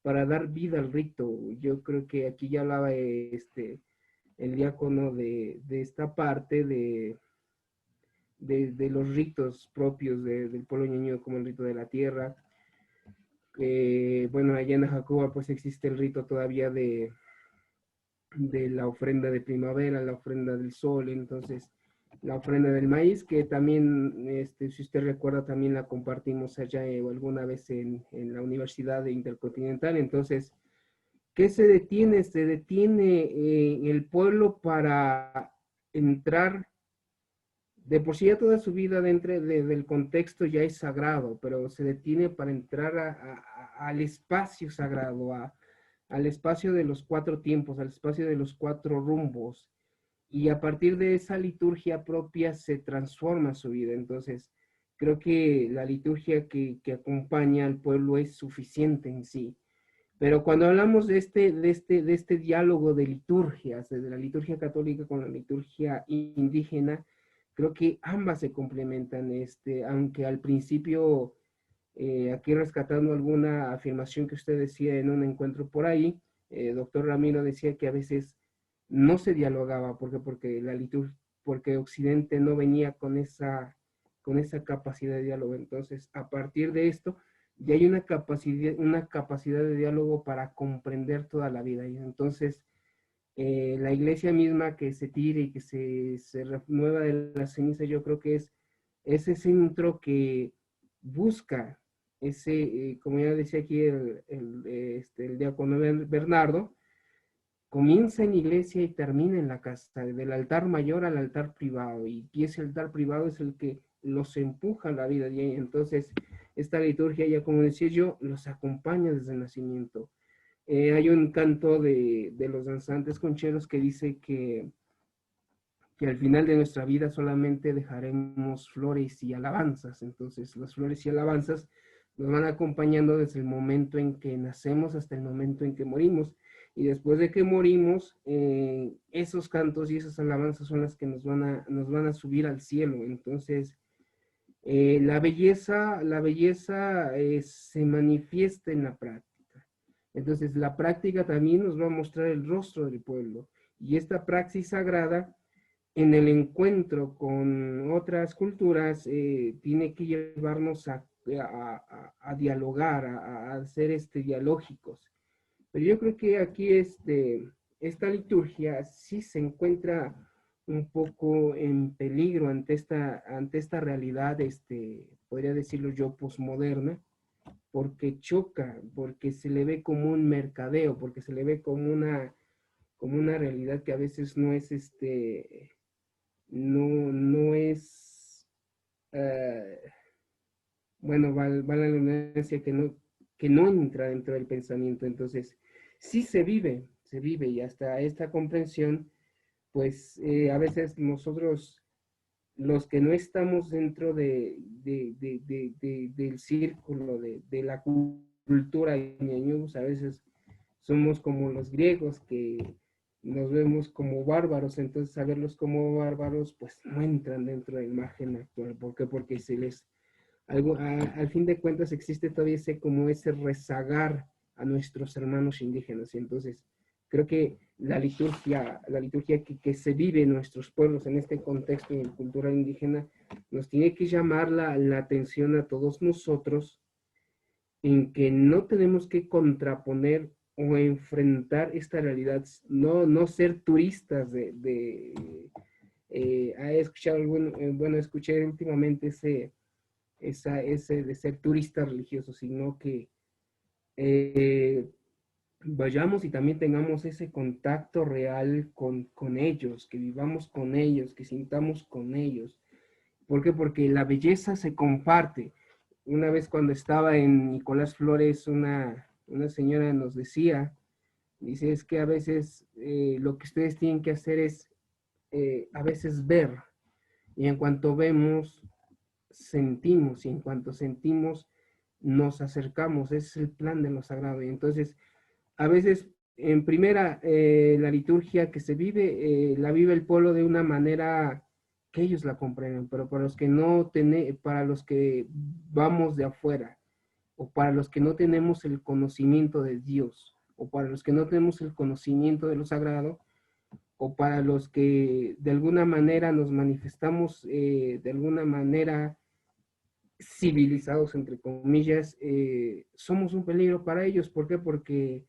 para dar vida al rito. Yo creo que aquí ya hablaba el diácono de esta parte de los ritos propios del pueblo ñañú, como el rito de la tierra. Bueno, allá en Jacoba pues existe el rito todavía de la ofrenda de primavera, la ofrenda del sol. Entonces la ofrenda del maíz, que también, si usted recuerda, también la compartimos allá alguna vez en la Universidad Intercontinental. Entonces, ¿qué se detiene? Se detiene el pueblo para entrar, de por sí ya toda su vida dentro del contexto ya es sagrado, pero se detiene para entrar al espacio sagrado, al espacio de los cuatro tiempos, al espacio de los cuatro rumbos, y a partir de esa liturgia propia se transforma su vida. Entonces, creo que la liturgia que acompaña al pueblo es suficiente en sí. Pero cuando hablamos de este diálogo de liturgias, de la liturgia católica con la liturgia indígena, creo que ambas se complementan, aunque al principio, aquí rescatando alguna afirmación que usted decía en un encuentro por ahí, doctor Ramiro decía que a veces no se dialogaba, porque la liturgia, porque Occidente no venía con esa capacidad de diálogo. Entonces, a partir de esto, ya hay una capacidad de diálogo para comprender toda la vida. Y entonces, la iglesia misma que se tire y que se renueva de la ceniza, yo creo que es ese centro que busca ese, como ya decía aquí el diácono Bernardo, comienza en iglesia y termina en la casa, del altar mayor al altar privado, y ese altar privado es el que los empuja a la vida diaria. Entonces, esta liturgia, ya como decía yo, los acompaña desde el nacimiento. Hay un canto de los danzantes concheros que dice que al final de nuestra vida solamente dejaremos flores y alabanzas. Entonces, las flores y alabanzas nos van acompañando desde el momento en que nacemos hasta el momento en que morimos. Y después de que morimos, esos cantos y esas alabanzas son las que nos van a subir al cielo. Entonces, la belleza se manifiesta en la práctica. Entonces, la práctica también nos va a mostrar el rostro del pueblo. Y esta praxis sagrada, en el encuentro con otras culturas, tiene que llevarnos a dialogar, a ser dialógicos. Pero yo creo que aquí esta liturgia sí se encuentra un poco en peligro ante esta realidad, podría decirlo yo, posmoderna, porque choca, porque se le ve como un mercadeo, porque se le ve como una realidad que a veces no es no es, uh, bueno, vale la redundancia, que no entra dentro del pensamiento. Entonces, sí se vive, y hasta esta comprensión, pues a veces nosotros, los que no estamos dentro del círculo de la cultura ñañús, a veces somos como los griegos, que nos vemos como bárbaros. Entonces, a verlos como bárbaros, pues no entran dentro del margen actual. ¿Por qué? Porque al fin de cuentas existe todavía ese rezagar a nuestros hermanos indígenas. Y entonces, creo que la liturgia que se vive en nuestros pueblos en este contexto de cultura indígena, nos tiene que llamar la atención a todos nosotros, en que no tenemos que contraponer o enfrentar esta realidad, no ser turistas he escuchado bueno, escuché últimamente ese de ser turista religioso, sino que eh, vayamos y también tengamos ese contacto real con ellos, que vivamos con ellos, que sintamos con ellos. ¿Por qué? Porque la belleza se comparte. Una vez cuando estaba en Nicolás Flores, una señora nos decía, dice, es que a veces lo que ustedes tienen que hacer es a veces ver, y en cuanto vemos, sentimos, y en cuanto sentimos, nos acercamos. Ese es el plan de lo sagrado. Y entonces, a veces, en primera, la liturgia que se vive, la vive el pueblo de una manera que ellos la comprenden, pero para los que para los que vamos de afuera, o para los que no tenemos el conocimiento de Dios, o para los que no tenemos el conocimiento de lo sagrado, o para los que de alguna manera nos manifestamos de alguna manera civilizados, entre comillas, somos un peligro para ellos. ¿Por qué? Porque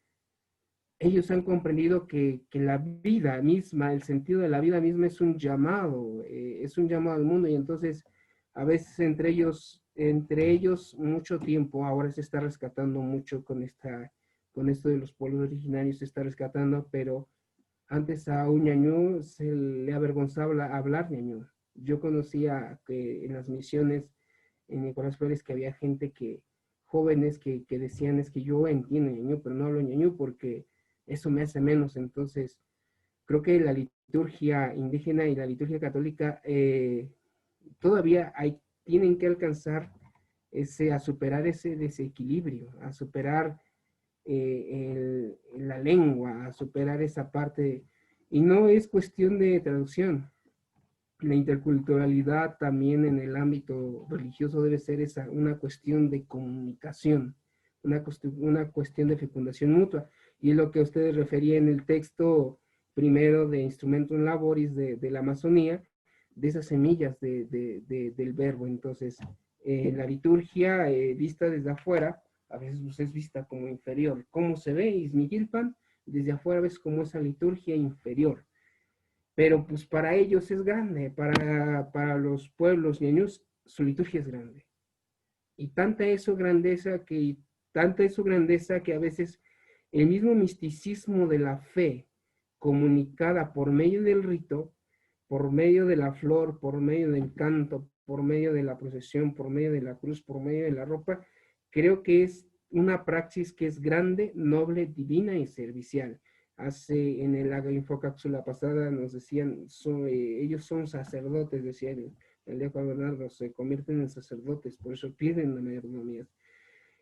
ellos han comprendido que la vida misma, el sentido de la vida misma es un llamado al mundo, y entonces a veces entre ellos mucho tiempo, ahora se está rescatando mucho con esto de los pueblos originarios, se está rescatando, pero antes a un ñañú se le avergonzaba hablar ñañú. Yo conocía que en las misiones en Nicolás Flores que había gente jóvenes que decían, es que yo entiendo ñañú, pero no hablo ñañú porque eso me hace menos. Entonces, creo que la liturgia indígena y la liturgia católica todavía tienen que alcanzar a superar ese desequilibrio, a superar la lengua, a superar esa parte. Y no es cuestión de traducción. La interculturalidad también en el ámbito religioso debe ser una cuestión de comunicación, una cuestión de fecundación mutua. Y es lo que ustedes referían en el texto primero de Instrumentum Laboris de la Amazonía, de esas semillas del verbo. Entonces, la liturgia vista desde afuera, a veces pues, es vista como inferior. ¿Cómo se ve Izmiquilpan? Desde afuera ves como esa liturgia inferior. Pero pues para ellos es grande, para los pueblos ñañús, su liturgia es grande. Y tanta es su grandeza que a veces el mismo misticismo de la fe comunicada por medio del rito, por medio de la flor, por medio del canto, por medio de la procesión, por medio de la cruz, por medio de la ropa, creo que es una praxis que es grande, noble, divina y servicial. En la infocápsula pasada nos decían, ellos son sacerdotes, decía el diácono Bernardo, se convierten en sacerdotes, por eso piden la mayordomía.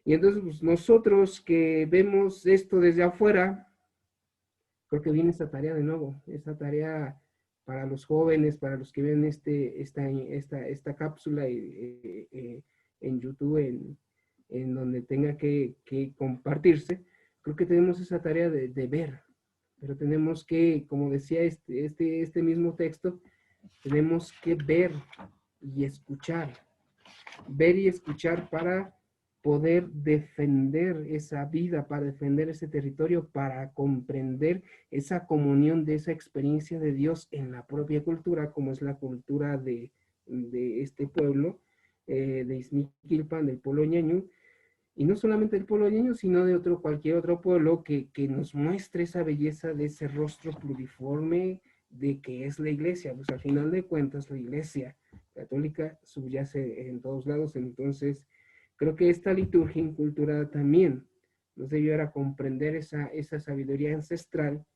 Y entonces pues, nosotros que vemos esto desde afuera, creo que viene esta tarea de nuevo, esta tarea para los jóvenes, para los que ven esta cápsula en YouTube, en donde tenga que compartirse. Creo que tenemos esa tarea de ver, pero tenemos que, como decía este mismo texto, tenemos que ver y escuchar para poder defender esa vida, para defender ese territorio, para comprender esa comunión de esa experiencia de Dios en la propia cultura, como es la cultura de este pueblo, de Izmiquilpan, del pueblo ñañú, y no solamente del pueblo ñañú, sino de cualquier otro pueblo que nos muestre esa belleza de ese rostro pluriforme de que es la iglesia. Pues al final de cuentas la iglesia católica subyace en todos lados. Entonces creo que esta liturgia inculturada también nos debe ayudar a comprender esa sabiduría ancestral,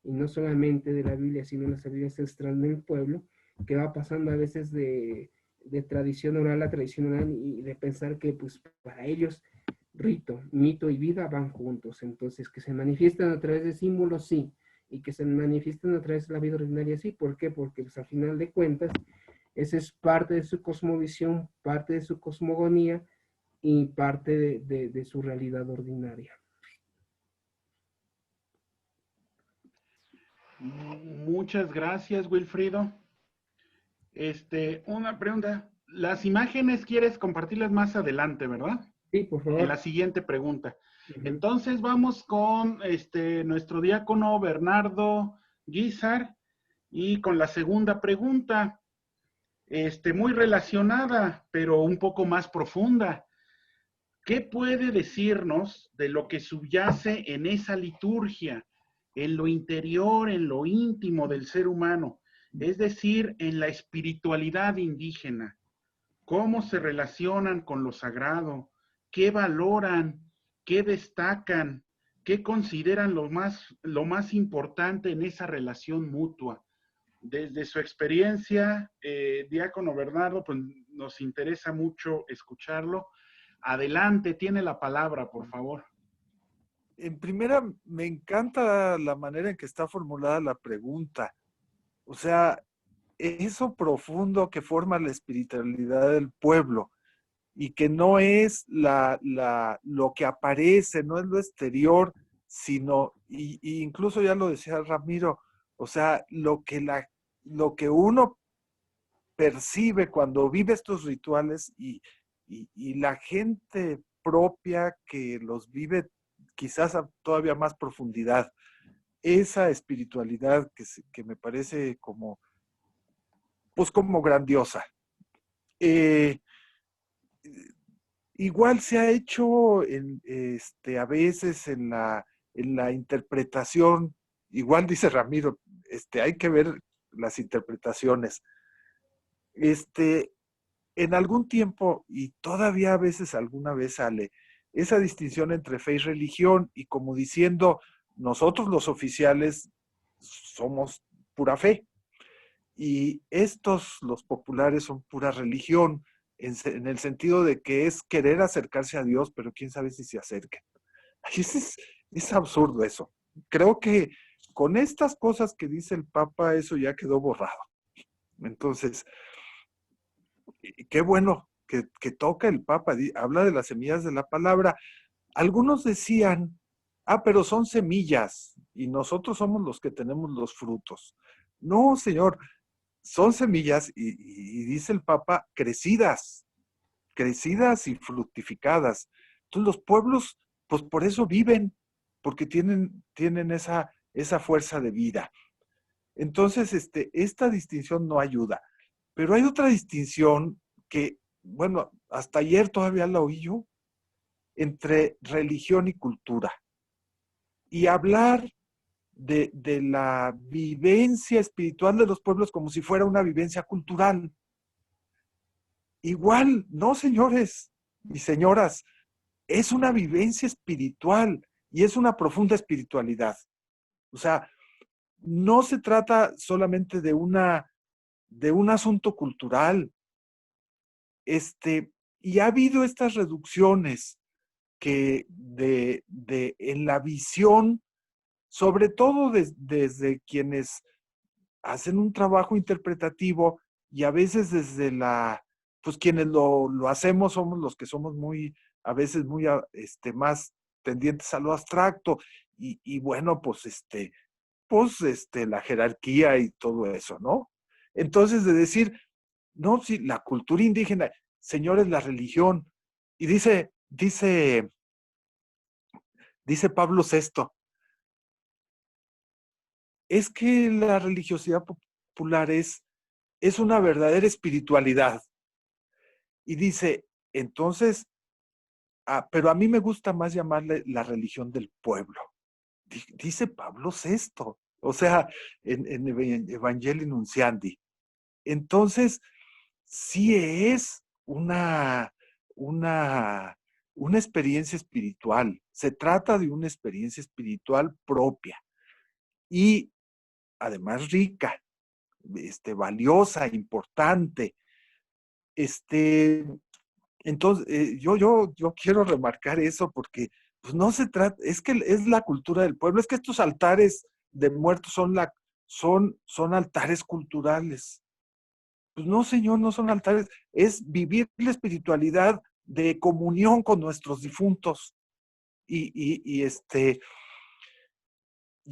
y no solamente de la Biblia, sino la sabiduría ancestral del pueblo, que va pasando a veces de tradición oral a tradición oral, y de pensar que pues para ellos rito, mito y vida van juntos. Entonces, que se manifiestan a través de símbolos, sí, y que se manifiestan a través de la vida ordinaria, sí. ¿Por qué? Porque pues, al final de cuentas, esa es parte de su cosmovisión, parte de su cosmogonía y parte de su realidad ordinaria. Muchas gracias, Wilfrido. Una pregunta. Las imágenes quieres compartirlas más adelante, ¿verdad? Sí, por favor. En la siguiente pregunta. Entonces vamos con nuestro diácono Bernardo Guízar y con la segunda pregunta, muy relacionada, pero un poco más profunda. ¿Qué puede decirnos de lo que subyace en esa liturgia, en lo interior, en lo íntimo del ser humano? Es decir, en la espiritualidad indígena. ¿Cómo se relacionan con lo sagrado? ¿Qué valoran? ¿Qué destacan? ¿Qué consideran lo más importante en esa relación mutua? Desde su experiencia, diácono Bernardo, pues nos interesa mucho escucharlo. Adelante, tiene la palabra, por favor. En primera, me encanta la manera en que está formulada la pregunta. O sea, eso profundo que forma la espiritualidad del pueblo y que no es lo que aparece, no es lo exterior, sino, y incluso ya lo decía Ramiro, o sea, lo que uno percibe cuando vive estos rituales y la gente propia que los vive quizás a todavía más profundidad. esa espiritualidad que me parece como, pues como grandiosa. Igual se ha hecho a veces en la interpretación, igual dice Ramiro, hay que ver las interpretaciones. En algún tiempo, y todavía a veces alguna vez sale, esa distinción entre fe y religión, y como diciendo, nosotros los oficiales somos pura fe, y estos, los populares, son pura religión, en el sentido de que es querer acercarse a Dios, pero quién sabe si se acerquen. Es absurdo eso. Creo que con estas cosas que dice el Papa, eso ya quedó borrado. Entonces, qué bueno que toca el Papa, habla de las semillas de la palabra. Algunos decían, pero son semillas y nosotros somos los que tenemos los frutos. No, señor, son semillas y dice el Papa, crecidas y fructificadas. Entonces los pueblos, pues por eso viven, porque tienen esa fuerza de vida. Entonces, esta distinción no ayuda. Pero hay otra distinción que, bueno, hasta ayer todavía la oí yo, entre religión y cultura. Y hablar de la vivencia espiritual de los pueblos como si fuera una vivencia cultural. Igual, no, señores y señoras, es una vivencia espiritual y es una profunda espiritualidad. O sea, no se trata solamente de un asunto cultural. Y ha habido estas reducciones que en la visión, sobre todo desde quienes hacen un trabajo interpretativo y a veces desde pues quienes lo hacemos somos los que somos a veces muy más tendientes a lo abstracto y bueno, la jerarquía y todo eso, ¿no? Entonces de decir, no, sí, la cultura indígena, señores, la religión, y dice Pablo VI, es que la religiosidad popular es una verdadera espiritualidad. Y dice, entonces, pero a mí me gusta más llamarle la religión del pueblo. Dice Pablo VI, o sea, en Evangelii Nunciandi. Entonces, sí es una experiencia espiritual. Se trata de una experiencia espiritual propia y además rica, valiosa, importante. Entonces, yo quiero remarcar eso porque pues no se trata, es que es la cultura del pueblo, es que estos altares de muertos son altares culturales. Pues no, señor, no son altares, es vivir la espiritualidad de comunión con nuestros difuntos y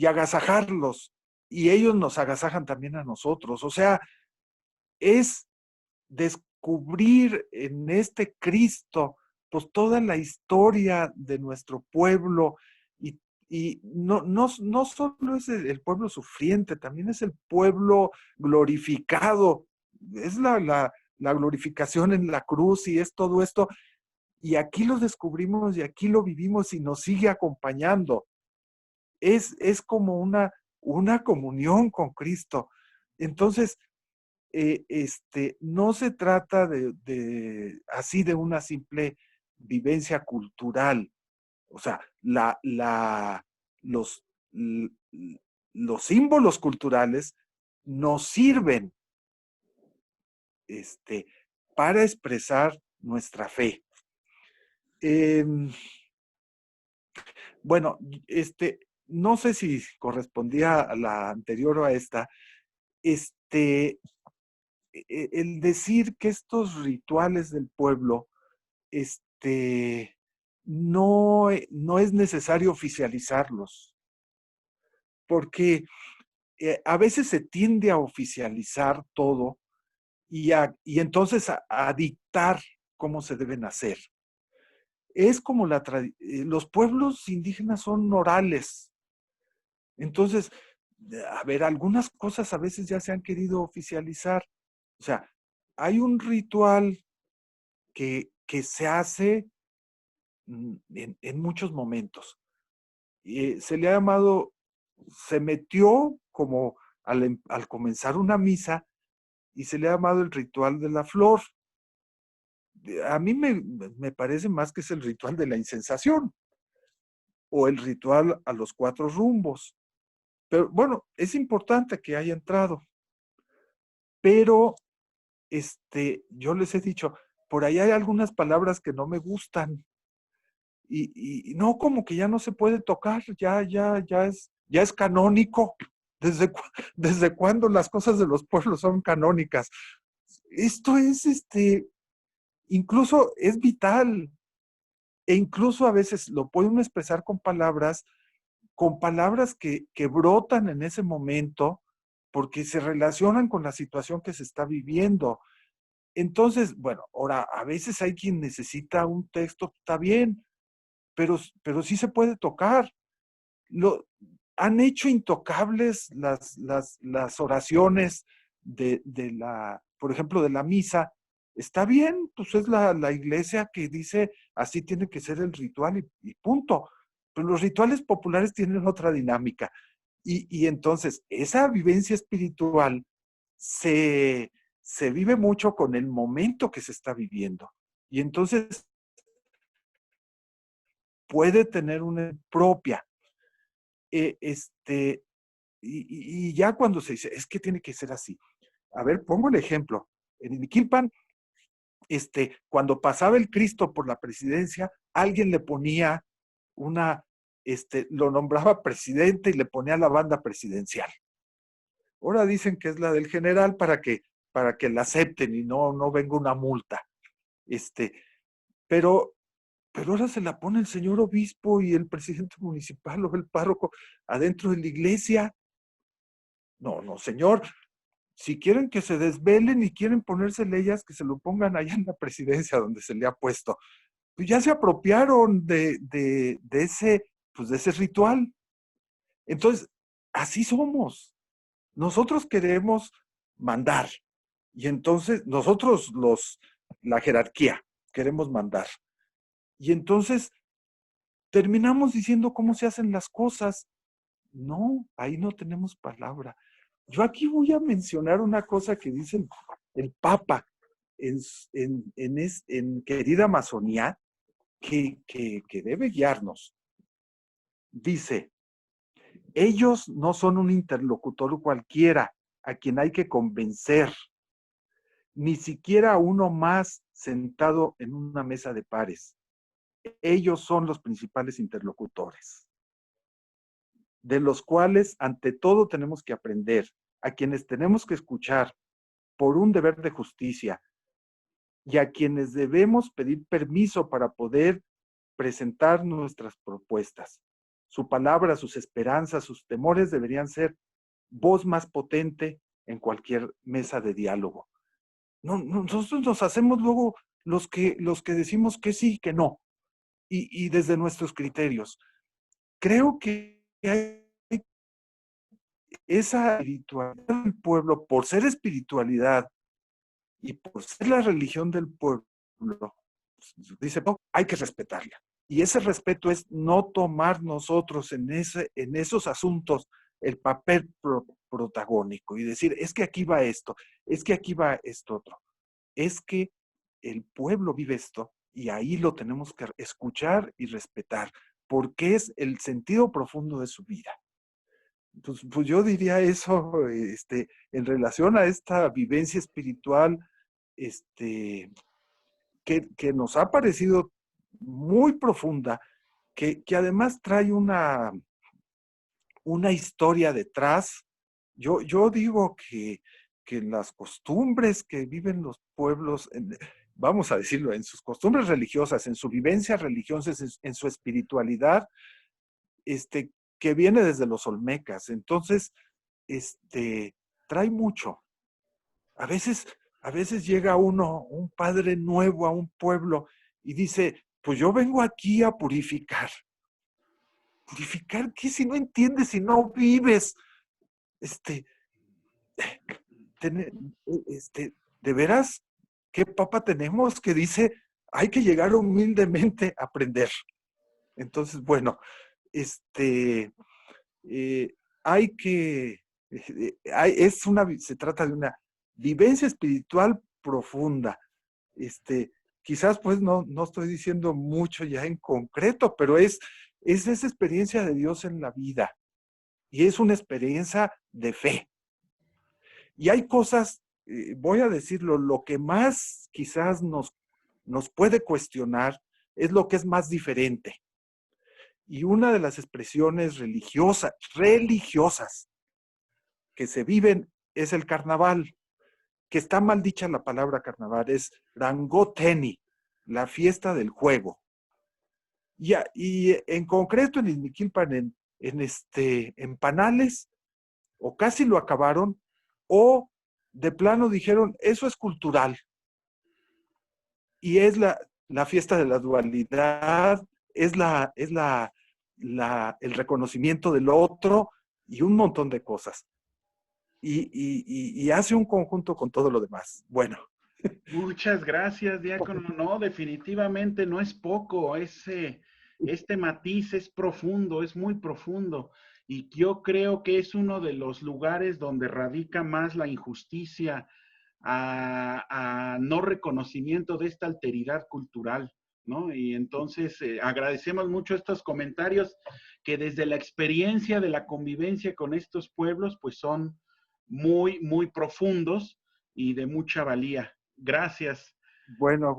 agasajarlos, y ellos nos agasajan también a nosotros. O sea, es descubrir en este Cristo, pues toda la historia de nuestro pueblo y no solo es el pueblo sufriente, también es el pueblo glorificado, es la glorificación en la cruz y es todo esto, y aquí lo descubrimos y aquí lo vivimos y nos sigue acompañando. Es como una comunión con Cristo. Entonces, no se trata así de una simple vivencia cultural. O sea, los, los símbolos culturales nos sirven para expresar nuestra fe. Bueno, no sé si correspondía a la anterior o a esta, el decir que estos rituales del pueblo, no es necesario oficializarlos, porque a veces se tiende a oficializar todo y entonces a dictar cómo se deben hacer. Es como los pueblos indígenas son orales. Entonces, a ver, algunas cosas a veces ya se han querido oficializar. O sea, hay un ritual que se hace en muchos momentos. Se le ha llamado, se metió como al comenzar una misa y se le ha llamado el ritual de la flor. A mí me parece más que es el ritual de la incensación o el ritual a los 4 rumbos. Pero bueno, es importante que haya entrado. Pero yo les he dicho, por ahí hay algunas palabras que no me gustan. Y no, como que ya no se puede tocar, ya es canónico. ¿Desde cuándo las cosas de los pueblos son canónicas? Esto es, incluso es vital. E incluso a veces lo pueden expresar con palabras que brotan en ese momento, porque se relacionan con la situación que se está viviendo. Entonces, bueno, ahora, a veces hay quien necesita un texto, está bien, pero sí se puede tocar. Han hecho intocables las oraciones por ejemplo, de la misa. Está bien, pues es la iglesia que dice así tiene que ser el ritual y punto. Pero los rituales populares tienen otra dinámica. Y entonces, esa vivencia espiritual se vive mucho con el momento que se está viviendo. Y entonces puede tener una propia. eh, este, y ya cuando se dice, es que tiene que ser así. A ver, pongo el ejemplo. En Iniquilpan, cuando pasaba el Cristo por la presidencia, alguien le ponía lo nombraba presidente y le ponía la banda presidencial. Ahora dicen que es la del general para que la acepten y no venga una multa. Pero ahora se la pone el señor obispo y el presidente municipal o el párroco adentro de la iglesia. No, señor. Si quieren que se desvelen y quieren ponerse ellas, que se lo pongan allá en la presidencia donde se le ha puesto. Pues ya se apropiaron de ese ritual. Entonces, así somos. Nosotros queremos mandar. Y entonces, nosotros la jerarquía, queremos mandar. Y entonces, terminamos diciendo cómo se hacen las cosas. No, ahí no tenemos palabra. Yo aquí voy a mencionar una cosa que dice el Papa en Querida Amazonía, que debe guiarnos. Dice, ellos no son un interlocutor cualquiera a quien hay que convencer, ni siquiera a uno más sentado en una mesa de pares. Ellos son los principales interlocutores, de los cuales ante todo tenemos que aprender, a quienes tenemos que escuchar por un deber de justicia y a quienes debemos pedir permiso para poder presentar nuestras propuestas. Su palabra, sus esperanzas, sus temores deberían ser voz más potente en cualquier mesa de diálogo. Nosotros nos hacemos luego los que decimos que sí, que no, y desde nuestros criterios. Creo que hay esa espiritualidad del pueblo, por ser espiritualidad y por ser la religión del pueblo, dice, no, hay que respetarla. Y ese respeto es no tomar nosotros en esos asuntos el papel protagónico y decir, es que aquí va esto, es que aquí va esto otro. Es que el pueblo vive esto y ahí lo tenemos que escuchar y respetar, porque es el sentido profundo de su vida. Pues yo diría eso en relación a esta vivencia espiritual que nos ha parecido muy profunda, que además trae una historia detrás. Yo digo que las costumbres que viven los pueblos, vamos a decirlo, en sus costumbres religiosas, en su vivencia religiosa, en su espiritualidad, que viene desde los olmecas. Entonces, trae mucho. A veces llega un padre nuevo a un pueblo y dice, pues yo vengo aquí a purificar. purificar, ¿qué si no entiendes, si no vives? Tener, de veras, ¿qué papa tenemos que dice, hay que llegar humildemente a aprender? Entonces, bueno, hay que, se trata de una vivencia espiritual profunda. Quizás pues no estoy diciendo mucho ya en concreto, pero es esa experiencia de Dios en la vida. Y es una experiencia de fe. Y hay cosas, voy a decirlo, lo que más quizás nos puede cuestionar es lo que es más diferente. Y una de las expresiones religiosas que se viven es el carnaval, que está mal dicha la palabra carnaval, es Rangoteni, la fiesta del juego. Y en concreto en Izmiquilpan, en Panales, o casi lo acabaron, o de plano dijeron, eso es cultural. Y es la fiesta de la dualidad, es el reconocimiento del otro y un montón de cosas. Y hace un conjunto con todo lo demás. Bueno. Muchas gracias, diácono. No, definitivamente no es poco. Este matiz es profundo, es muy profundo. Y yo creo que es uno de los lugares donde radica más la injusticia a no reconocimiento de esta alteridad cultural, ¿no? Y entonces agradecemos mucho estos comentarios que desde la experiencia de la convivencia con estos pueblos, pues son muy, muy profundos y de mucha valía. Gracias. Bueno.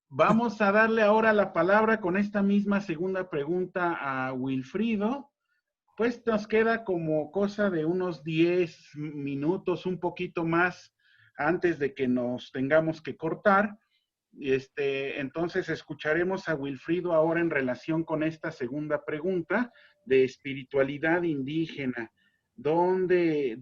Vamos a darle ahora la palabra con esta misma segunda pregunta a Wilfrido. Pues nos queda como cosa de unos 10 minutos, un poquito más, antes de que nos tengamos que cortar. Entonces escucharemos a Wilfrido ahora en relación con esta segunda pregunta de espiritualidad indígena. ¿Dónde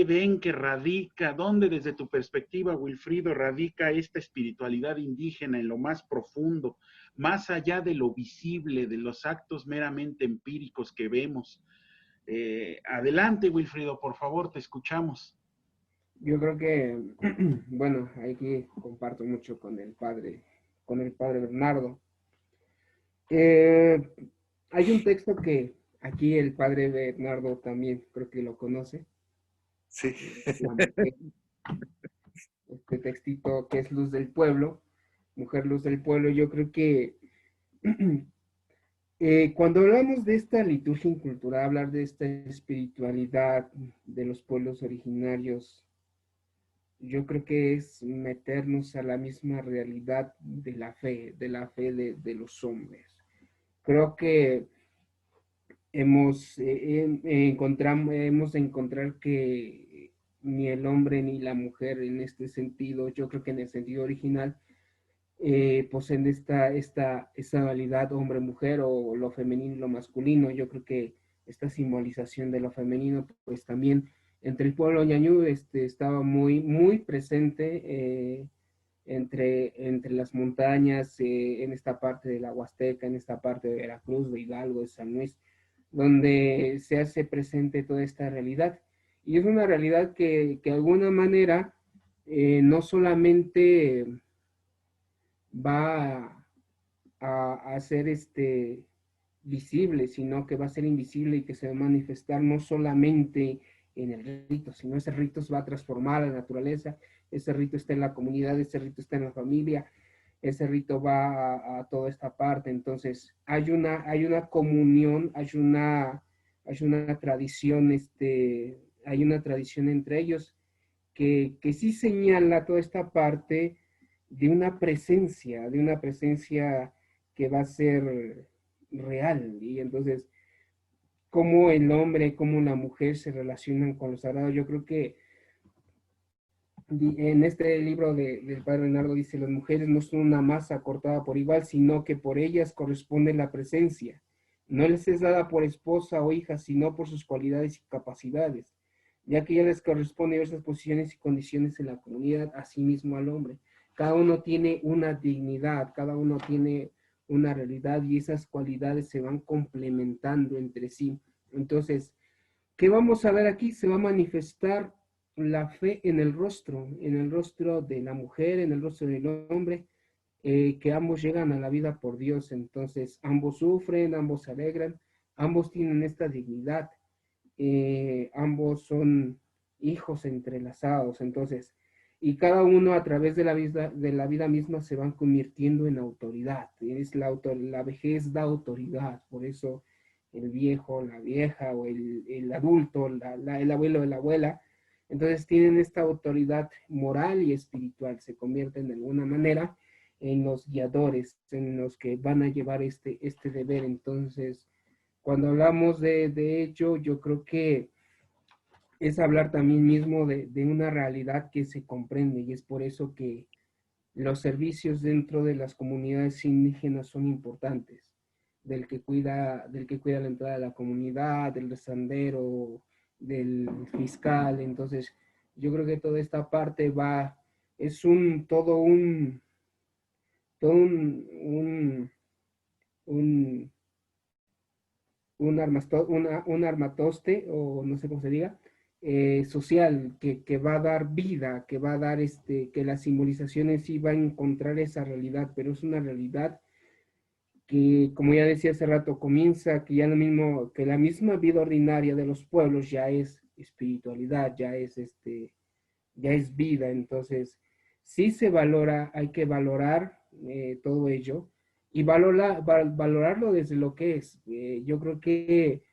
ven que radica, dónde desde tu perspectiva, Wilfrido, radica esta espiritualidad indígena en lo más profundo, más allá de lo visible, de los actos meramente empíricos que vemos? Adelante, Wilfrido, por favor, te escuchamos. Yo creo que, bueno, aquí comparto mucho con el padre Bernardo. Hay un texto que aquí el padre Bernardo también creo que lo conoce. Sí. La mujer, este textito que es Luz del Pueblo, Mujer Luz del Pueblo. Yo creo que cuando hablamos de esta liturgia cultural, hablar de esta espiritualidad de los pueblos originarios, yo creo que es meternos a la misma realidad de la fe de los hombres. Creo que hemos de encontrar que ni el hombre ni la mujer en este sentido, yo creo que en el sentido original, poseen esta dualidad hombre-mujer o lo femenino y lo masculino. Yo creo que esta simbolización de lo femenino, pues también entre el pueblo ñañú estaba muy, muy presente entre las montañas, en esta parte de la Huasteca, en esta parte de Veracruz, de Hidalgo, de San Luis, donde se hace presente toda esta realidad. Y es una realidad que de alguna manera no solamente va a ser visible, sino que va a ser invisible y que se va a manifestar no solamente en el rito, sino ese rito se va a transformar a la naturaleza, ese rito está en la comunidad, ese rito está en la familia, ese rito va a toda esta parte. Entonces hay una comunión, hay una tradición, hay una tradición entre ellos que sí señala toda esta parte de una presencia que va a ser real. Y entonces, cómo el hombre, cómo la mujer se relacionan con lo sagrado. Yo creo que en este libro del padre Leonardo dice, las mujeres no son una masa cortada por igual, sino que por ellas corresponde la presencia. No les es dada por esposa o hija, sino por sus cualidades y capacidades, ya que ya les corresponde diversas posiciones y condiciones en la comunidad, así mismo al hombre. Cada uno tiene una dignidad, cada uno tiene una realidad y esas cualidades se van complementando entre sí. Entonces, ¿qué vamos a ver aquí? Se va a manifestar la fe en el rostro de la mujer, en el rostro del hombre, que ambos llegan a la vida por Dios. Entonces, ambos sufren, ambos se alegran, ambos tienen esta dignidad, ambos son hijos entrelazados. Entonces, y cada uno a través de la vida misma se van convirtiendo en autoridad. La vejez da autoridad, por eso el viejo, la vieja o el adulto, el abuelo o la abuela, entonces tienen esta autoridad moral y espiritual, se convierten de alguna manera en los guiadores, en los que van a llevar este deber. Entonces, cuando hablamos de ello, yo creo que es hablar también mismo de una realidad que se comprende, y es por eso que los servicios dentro de las comunidades indígenas son importantes, del que cuida la entrada de la comunidad, del rezandero, del fiscal. Entonces, yo creo que toda esta parte es todo un, un armatoste, o no sé cómo se diga, social, que va a dar vida, que va a dar que las simbolizaciones sí va a encontrar esa realidad, pero es una realidad que, como ya decía hace rato, comienza que ya lo mismo, que la misma vida ordinaria de los pueblos ya es espiritualidad, ya es vida. Entonces, sí se valora, hay que valorar todo ello y valorarlo desde lo que es. Yo creo que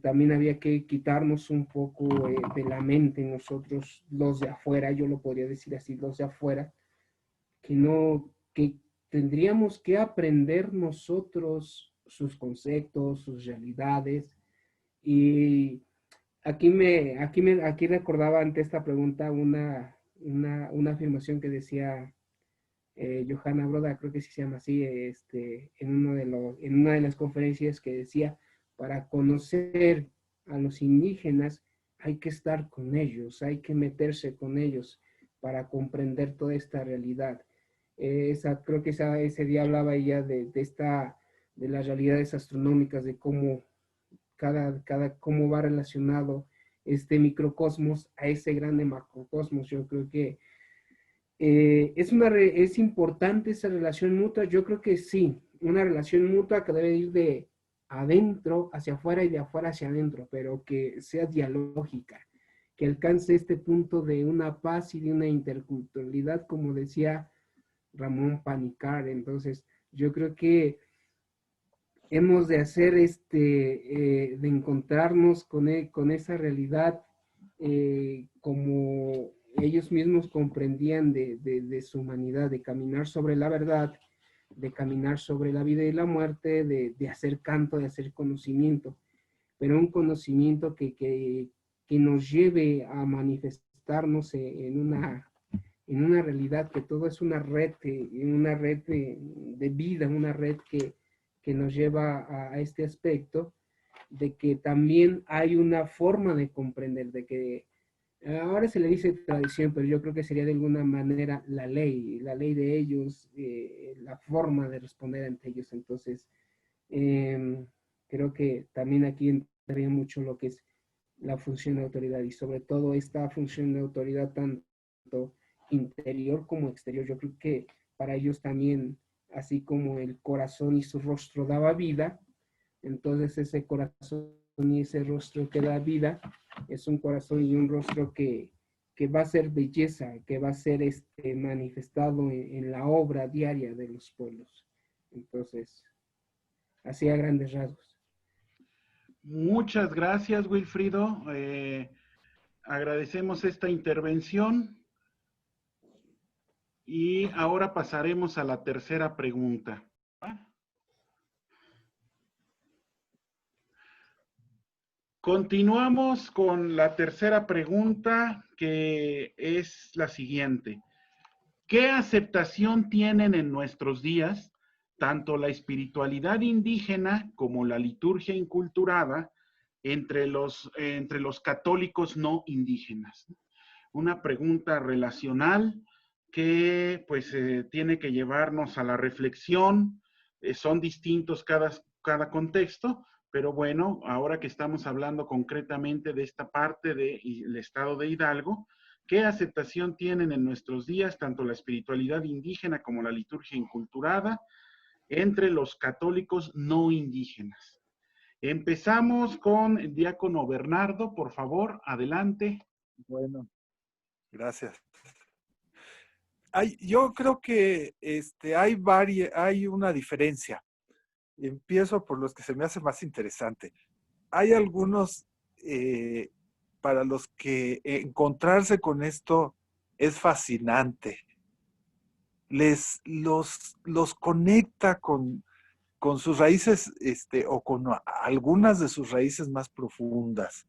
también había que quitarnos un poco de la mente nosotros, los de afuera, yo lo podría decir así, los de afuera, que tendríamos que aprender nosotros sus conceptos, sus realidades. Y aquí recordaba ante esta pregunta una afirmación que decía Johanna Broda, creo que sí se llama así, en una de las conferencias, que decía: para conocer a los indígenas hay que estar con ellos, hay que meterse con ellos para comprender toda esta realidad. Creo que ese día hablaba ella de las realidades astronómicas, de cómo cómo va relacionado este microcosmos a ese grande macrocosmos. Yo creo que es importante esa relación mutua. Yo creo que sí, una relación mutua que debe ir de adentro hacia afuera y de afuera hacia adentro, pero que sea dialógica, que alcance este punto de una paz y de una interculturalidad, como decía Ramón Panicar. Entonces, yo creo que hemos de hacer de encontrarnos con esa realidad, como ellos mismos comprendían de su humanidad, de caminar sobre la verdad, de caminar sobre la vida y la muerte, de hacer canto, de hacer conocimiento, pero un conocimiento que nos lleve a manifestarnos en una realidad, que todo es una red de vida, una red que nos lleva a este aspecto, de que también hay una forma de comprender, de que ahora se le dice tradición, pero yo creo que sería de alguna manera la ley de ellos, la forma de responder ante ellos. Entonces, creo que también aquí entraría mucho lo que es la función de autoridad, y sobre todo esta función de autoridad tanto interior como exterior. Yo creo que para ellos también, así como el corazón y su rostro daba vida, entonces ese corazón y ese rostro que da vida es un corazón y un rostro que va a ser belleza, que va a ser manifestado en la obra diaria de los pueblos. Entonces, así a grandes rasgos. Muchas gracias, Wilfrido. Agradecemos esta intervención y ahora pasaremos a la tercera pregunta. Continuamos con la tercera pregunta, que es la siguiente. ¿Qué aceptación tienen en nuestros días tanto la espiritualidad indígena como la liturgia inculturada entre los católicos no indígenas? Una pregunta relacional que pues tiene que llevarnos a la reflexión son distintos cada contexto, pero bueno, ahora que estamos hablando concretamente de esta parte del estado de Hidalgo, ¿qué aceptación tienen en nuestros días tanto la espiritualidad indígena como la liturgia inculturada entre los católicos no indígenas? Empezamos con el diácono Bernardo, por favor, adelante. Bueno, gracias. Yo creo que hay una diferencia. Empiezo por los que se me hace más interesante. Hay algunos para los que encontrarse con esto es fascinante. Los conecta con sus raíces, o con algunas de sus raíces más profundas.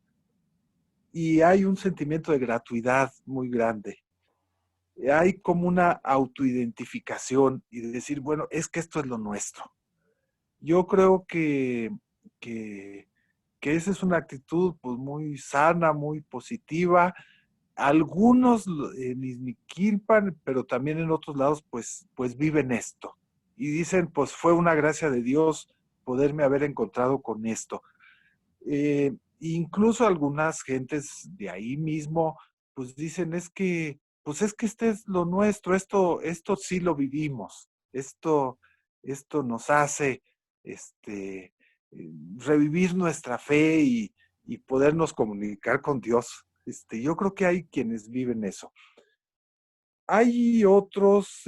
Y hay un sentimiento de gratuidad muy grande. Hay como una autoidentificación y de decir, bueno, es que esto es lo nuestro. Yo creo que esa es una actitud pues muy sana, muy positiva. Algunos en Izmiquilpan, pero también en otros lados, pues viven esto. Y dicen, pues fue una gracia de Dios poderme haber encontrado con esto. Incluso algunas gentes de ahí mismo, pues dicen, pues es que este es lo nuestro, esto sí lo vivimos, esto nos hace este, revivir nuestra fe y podernos comunicar con Dios. Yo creo que hay quienes viven eso. Hay otros,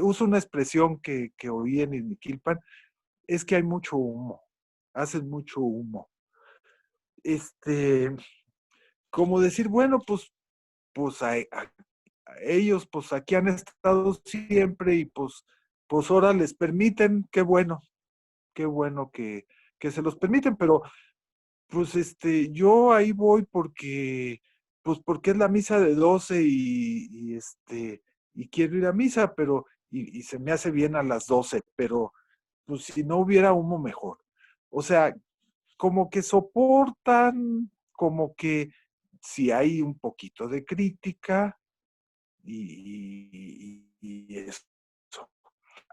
uso una expresión que oí en Izmiquilpan, es que hay mucho humo, hacen mucho humo. Como decir, bueno, pues a ellos, pues aquí han estado siempre y pues ahora les permiten, qué bueno que se los permiten, pero pues yo ahí voy porque es la misa de 12 y quiero ir a misa, pero, y se me hace bien a las 12, pero pues si no hubiera humo mejor. O sea, como que soportan, como que si hay un poquito de crítica y eso.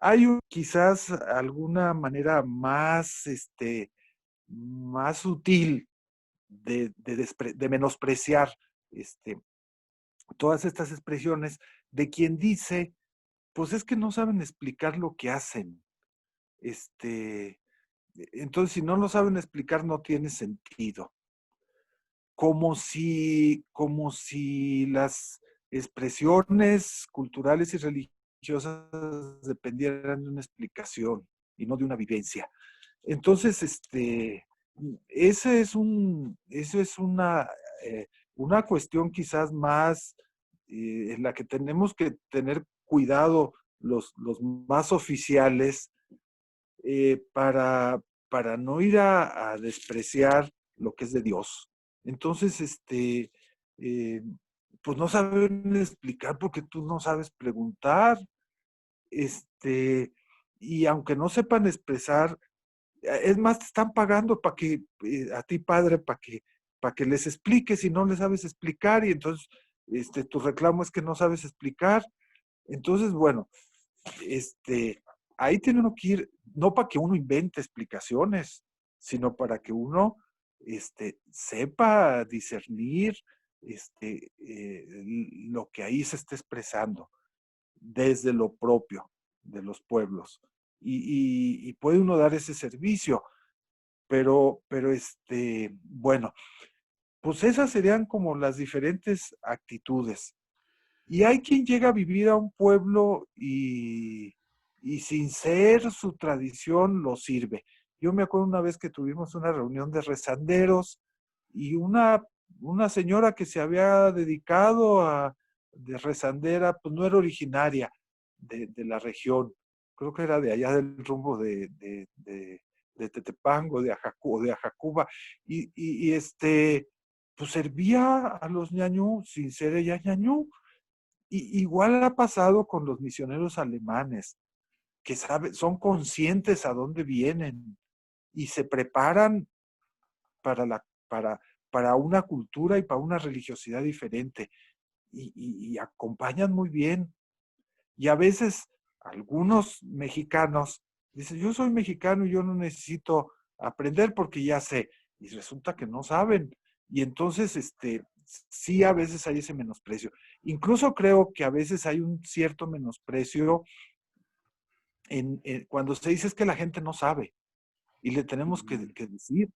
Hay quizás alguna manera más sutil de menospreciar todas estas expresiones de quien dice, pues es que no saben explicar lo que hacen. Entonces, si no lo saben explicar, no tiene sentido. Como si las expresiones culturales y religiosas dependieran de una explicación y no de una vivencia. Entonces, eso es una cuestión quizás más en la que tenemos que tener cuidado los más oficiales para no ir a despreciar lo que es de Dios. Entonces, eh, pues no saben explicar porque tú no sabes preguntar, y aunque no sepan expresar, es más, te están pagando para que, a ti padre, para que les expliques y no les sabes explicar, y entonces tu reclamo es que no sabes explicar. Entonces, bueno, ahí tiene uno que ir, no para que uno invente explicaciones, sino para que uno sepa discernir lo que ahí se está expresando desde lo propio de los pueblos. Y puede uno dar ese servicio, pero bueno, pues esas serían como las diferentes actitudes. Y hay quien llega a vivir a un pueblo y sin ser su tradición lo sirve. Yo me acuerdo una vez que tuvimos una reunión de rezanderos y una señora que se había dedicado de rezandera, pues no era originaria de la región. Creo que era de allá del rumbo de Tetepango, de Ajacuba. Pues servía a los ñañú sin ser ella ñañú. Igual ha pasado con los misioneros alemanes, que son conscientes a dónde vienen y se preparan para, para una cultura y para una religiosidad diferente. y acompañan muy bien. Y a veces algunos mexicanos dicen, yo soy mexicano y yo no necesito aprender porque ya sé. Y resulta que no saben. Y entonces, sí, a veces hay ese menosprecio. Incluso creo que a veces hay un cierto menosprecio cuando se dice es que la gente no sabe y le tenemos que decir.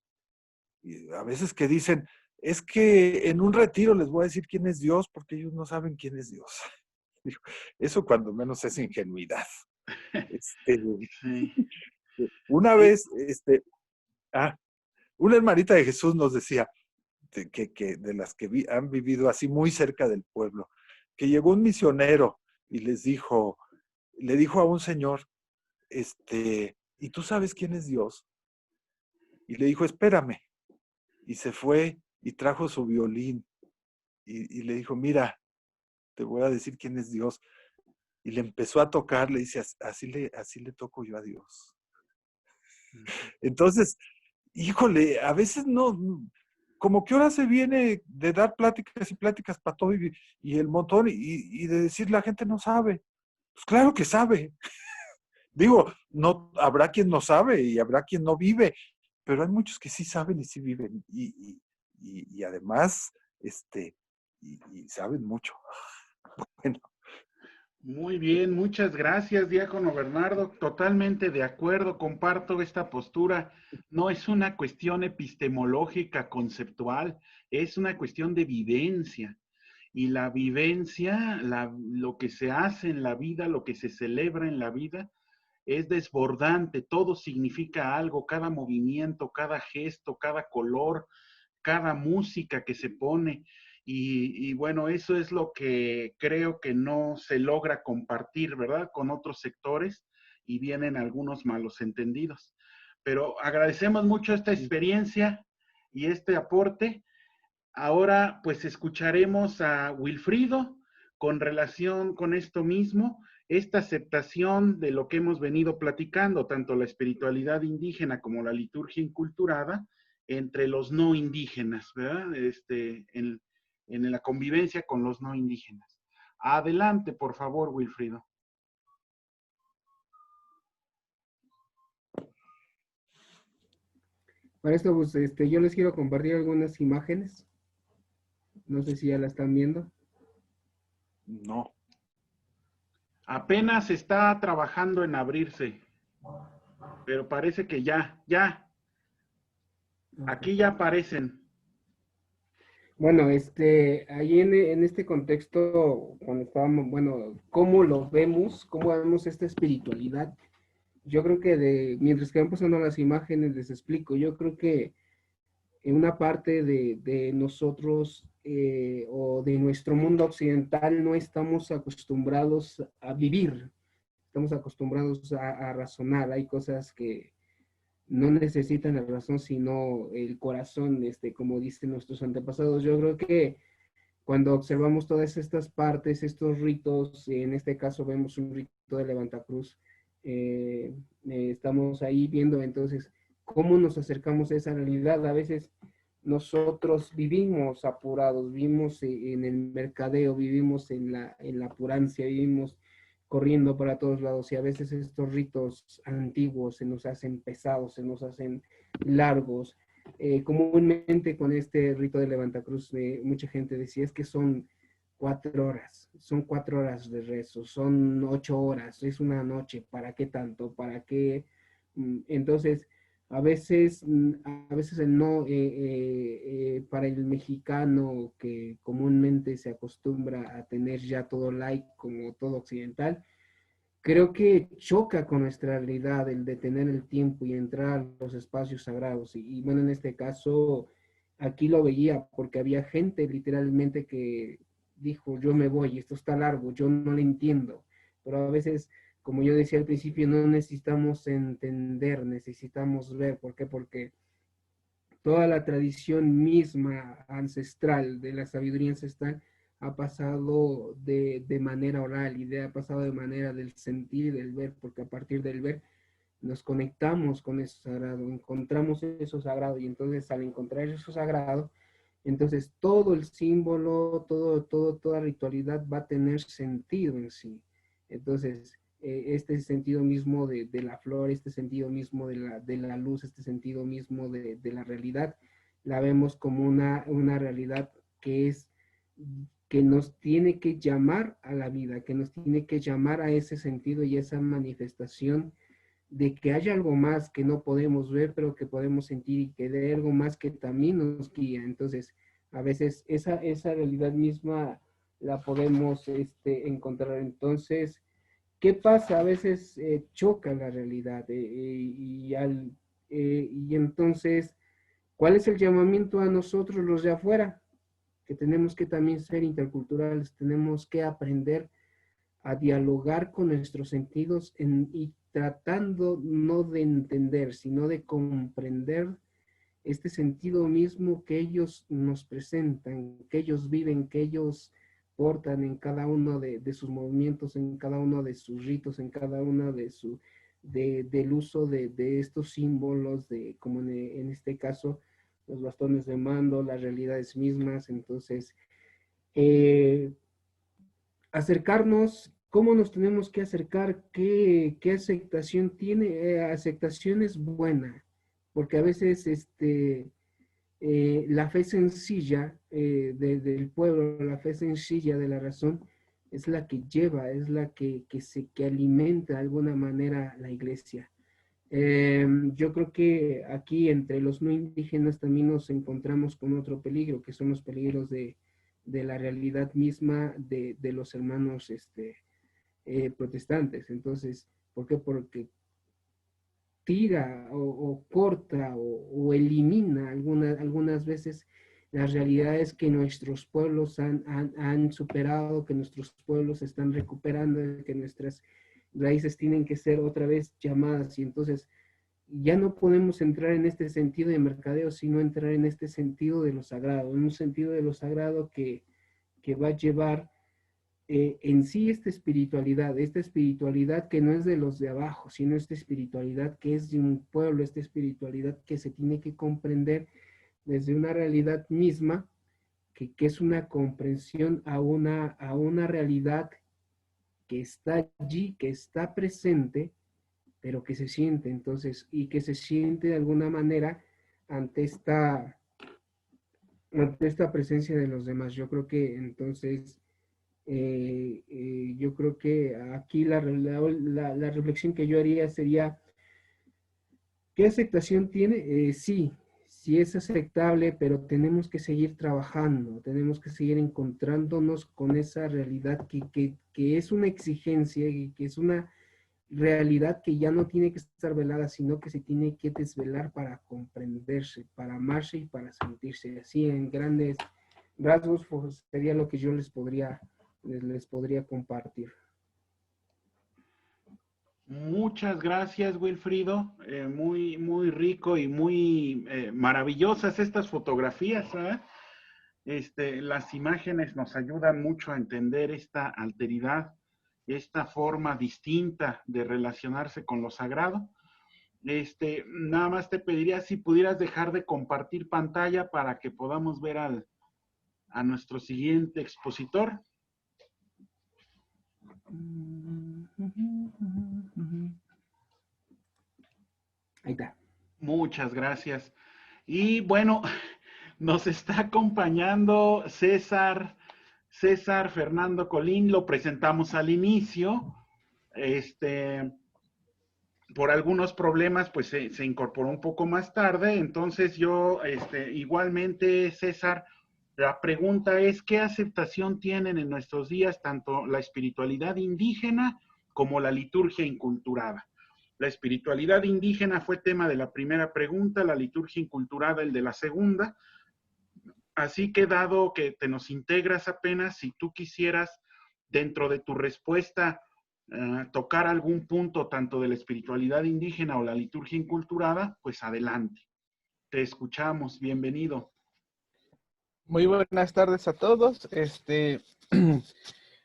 Y a veces que dicen, es que en un retiro les voy a decir quién es Dios porque ellos no saben quién es Dios. Digo, eso cuando menos es ingenuidad. Este, Sí, una sí, vez, ah, una hermanita de Jesús nos decía, que de las que han vivido así muy cerca del pueblo, que llegó un misionero y le dijo a un señor, ¿y tú sabes quién es Dios? Y le dijo, espérame. Y se fue y trajo su violín y le dijo, mira, te voy a decir quién es Dios. Y le empezó a tocar, le dice, así le toco yo a Dios. Entonces, híjole, a veces no, como que ahora se viene de dar pláticas y pláticas para todo y el montón y de decir la gente no sabe. Pues claro que sabe. Digo, no, habrá quien no sabe y habrá quien no vive, pero hay muchos que sí saben y sí viven y además, y saben mucho. Bueno, muy bien, muchas gracias, diácono Bernardo. Totalmente de acuerdo, comparto esta postura. No es una cuestión epistemológica, conceptual, es una cuestión de vivencia. Y la vivencia, lo que se hace en la vida, lo que se celebra en la vida, es desbordante. Todo significa algo, cada movimiento, cada gesto, cada color, cada música que se pone. Y bueno, eso es lo que creo que no se logra compartir, ¿verdad? Con otros sectores y vienen algunos malos entendidos. Pero agradecemos mucho esta experiencia y este aporte. Ahora pues escucharemos a Wilfrido con relación con esto mismo, esta aceptación de lo que hemos venido platicando, tanto la espiritualidad indígena como la liturgia inculturada, entre los no indígenas, ¿verdad? En la convivencia con los no indígenas. Adelante, por favor, Wilfrido. Para esto, pues, yo les quiero compartir algunas imágenes. No sé si ya la están viendo. no. Apenas está trabajando en abrirse, pero parece que ya, Ok. aquí ya aparecen. Bueno, ahí en este contexto, cuando estábamos, bueno, cómo vemos esta espiritualidad. Yo creo que mientras que van pasando las imágenes, les explico. Yo creo que en una parte de nosotros o de nuestro mundo occidental no estamos acostumbrados a vivir, estamos acostumbrados a razonar. Hay cosas que no necesitan la razón, sino el corazón, como dicen nuestros antepasados. Yo creo que cuando observamos todas estas partes, estos ritos, en este caso vemos un rito de Levantacruz, estamos ahí viendo entonces cómo nos acercamos a esa realidad. A veces nosotros vivimos apurados, vivimos en el mercadeo, vivimos en la apurancia, vivimos corriendo para todos lados y a veces estos ritos antiguos se nos hacen pesados, se nos hacen largos. Comúnmente con este rito de Levantacruz, mucha gente decía es que son 4 horas de rezo, son 8 horas, es una noche, ¿para qué tanto? ¿Para qué? Entonces, a veces el no, para el mexicano que comúnmente se acostumbra a tener ya todo like como todo occidental, creo que choca con nuestra realidad el de tener el tiempo y entrar a los espacios sagrados. Bueno, en este caso, aquí lo veía porque había gente literalmente que dijo, yo me voy, esto está largo, yo no lo entiendo. Pero a veces, como yo decía al principio, no necesitamos entender, necesitamos ver. ¿Por qué? Porque toda la tradición misma ancestral, de la sabiduría ancestral, ha pasado de manera oral y ha pasado de manera del sentir y del ver, porque a partir del ver nos conectamos con eso sagrado, encontramos eso sagrado y entonces al encontrar eso sagrado Entonces, todo el símbolo, toda ritualidad va a tener sentido en sí. Entonces, este sentido mismo de la flor, este sentido mismo de la luz, este sentido mismo de la realidad, la vemos como una realidad que es, que nos tiene que llamar a la vida, que nos tiene que llamar a ese sentido y esa manifestación de que hay algo más que no podemos ver, pero que podemos sentir, y que hay algo más que también nos guía. Entonces, a veces esa realidad misma la podemos encontrar. Entonces, ¿qué pasa? A veces choca la realidad y entonces, ¿cuál es el llamamiento a nosotros los de afuera? Que tenemos que también ser interculturales, tenemos que aprender a dialogar con nuestros sentidos y tratando no de entender, sino de comprender este sentido mismo que ellos nos presentan, que ellos viven, que ellos portan en cada uno de sus movimientos, en cada uno de sus ritos, en cada uno del uso de estos símbolos, como en este caso, los bastones de mando, las realidades mismas. Entonces, eh, acercarnos, ¿cómo nos tenemos que acercar? ¿Qué aceptación tiene? Aceptación es buena, porque a veces la fe sencilla del pueblo, la fe sencilla de la razón, es la que lleva, es la que alimenta de alguna manera la iglesia. Yo creo que aquí entre los no indígenas también nos encontramos con otro peligro, que son los peligros de la realidad misma de los hermanos protestantes. Entonces, ¿por qué? Porque tira o corta o elimina algunas veces las realidades que nuestros pueblos han superado, que nuestros pueblos están recuperando, que nuestras raíces tienen que ser otra vez llamadas. Y entonces ya no podemos entrar en este sentido de mercadeo, sino entrar en este sentido de lo sagrado, en un sentido de lo sagrado que va a llevar en sí esta espiritualidad que no es de los de abajo, sino esta espiritualidad que es de un pueblo, esta espiritualidad que se tiene que comprender desde una realidad misma, que es una comprensión a una realidad que está allí, que está presente, pero que se siente. Entonces, y que se siente de alguna manera ante esta presencia de los demás. Yo creo que entonces, yo creo que aquí la reflexión que yo haría sería, ¿qué aceptación tiene? Sí, sí es aceptable, pero tenemos que seguir trabajando, tenemos que seguir encontrándonos con esa realidad que es una exigencia y que es una realidad que ya no tiene que estar velada, sino que se tiene que desvelar para comprenderse, para amarse y para sentirse. Así en grandes rasgos pues, sería lo que yo les podría compartir. Muchas gracias, Wilfrido. Muy, muy rico y muy maravillosas estas fotografías, ¿eh? Las imágenes nos ayudan mucho a entender esta alteridad, esta forma distinta de relacionarse con lo sagrado. Nada más te pediría si pudieras dejar de compartir pantalla para que podamos ver a nuestro siguiente expositor. Ahí está. Muchas gracias. Y bueno, nos está acompañando César Fernando Colín, lo presentamos al inicio. Por algunos problemas, pues se incorporó un poco más tarde. Entonces yo, igualmente, César, la pregunta es, ¿qué aceptación tienen en nuestros días tanto la espiritualidad indígena como la liturgia inculturada? La espiritualidad indígena fue tema de la primera pregunta, la liturgia inculturada el de la segunda. Así que dado que te nos integras apenas, si tú quisieras, dentro de tu respuesta, tocar algún punto tanto de la espiritualidad indígena o la liturgia inculturada, pues adelante. Te escuchamos, bienvenido. Muy buenas tardes a todos.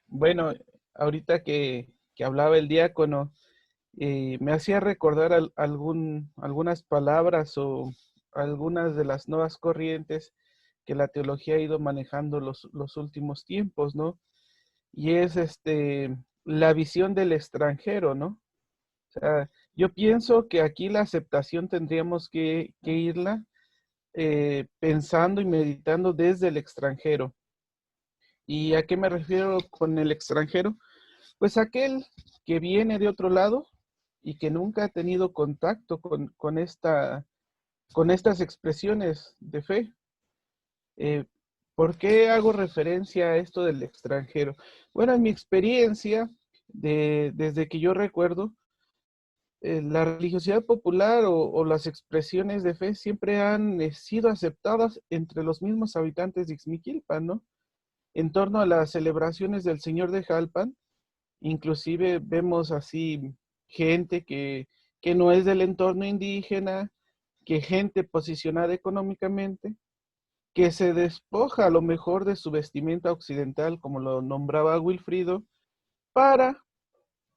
Bueno, ahorita que hablaba el diácono, me hacía recordar algunas palabras o algunas de las nuevas corrientes que la teología ha ido manejando los últimos tiempos, ¿no? Y es la visión del extranjero, ¿no? O sea, yo pienso que aquí la aceptación tendríamos que irla pensando y meditando desde el extranjero. ¿Y a qué me refiero con el extranjero? Pues aquel que viene de otro lado y que nunca ha tenido contacto con estas expresiones de fe. ¿Por qué hago referencia a esto del extranjero? Bueno, en mi experiencia, desde que yo recuerdo, la religiosidad popular o las expresiones de fe siempre han sido aceptadas entre los mismos habitantes de Ixmiquilpan, ¿no? En torno a las celebraciones del Señor de Jalpan, inclusive vemos así gente que no es del entorno indígena, que gente posicionada económicamente, que se despoja a lo mejor de su vestimenta occidental, como lo nombraba Wilfrido, para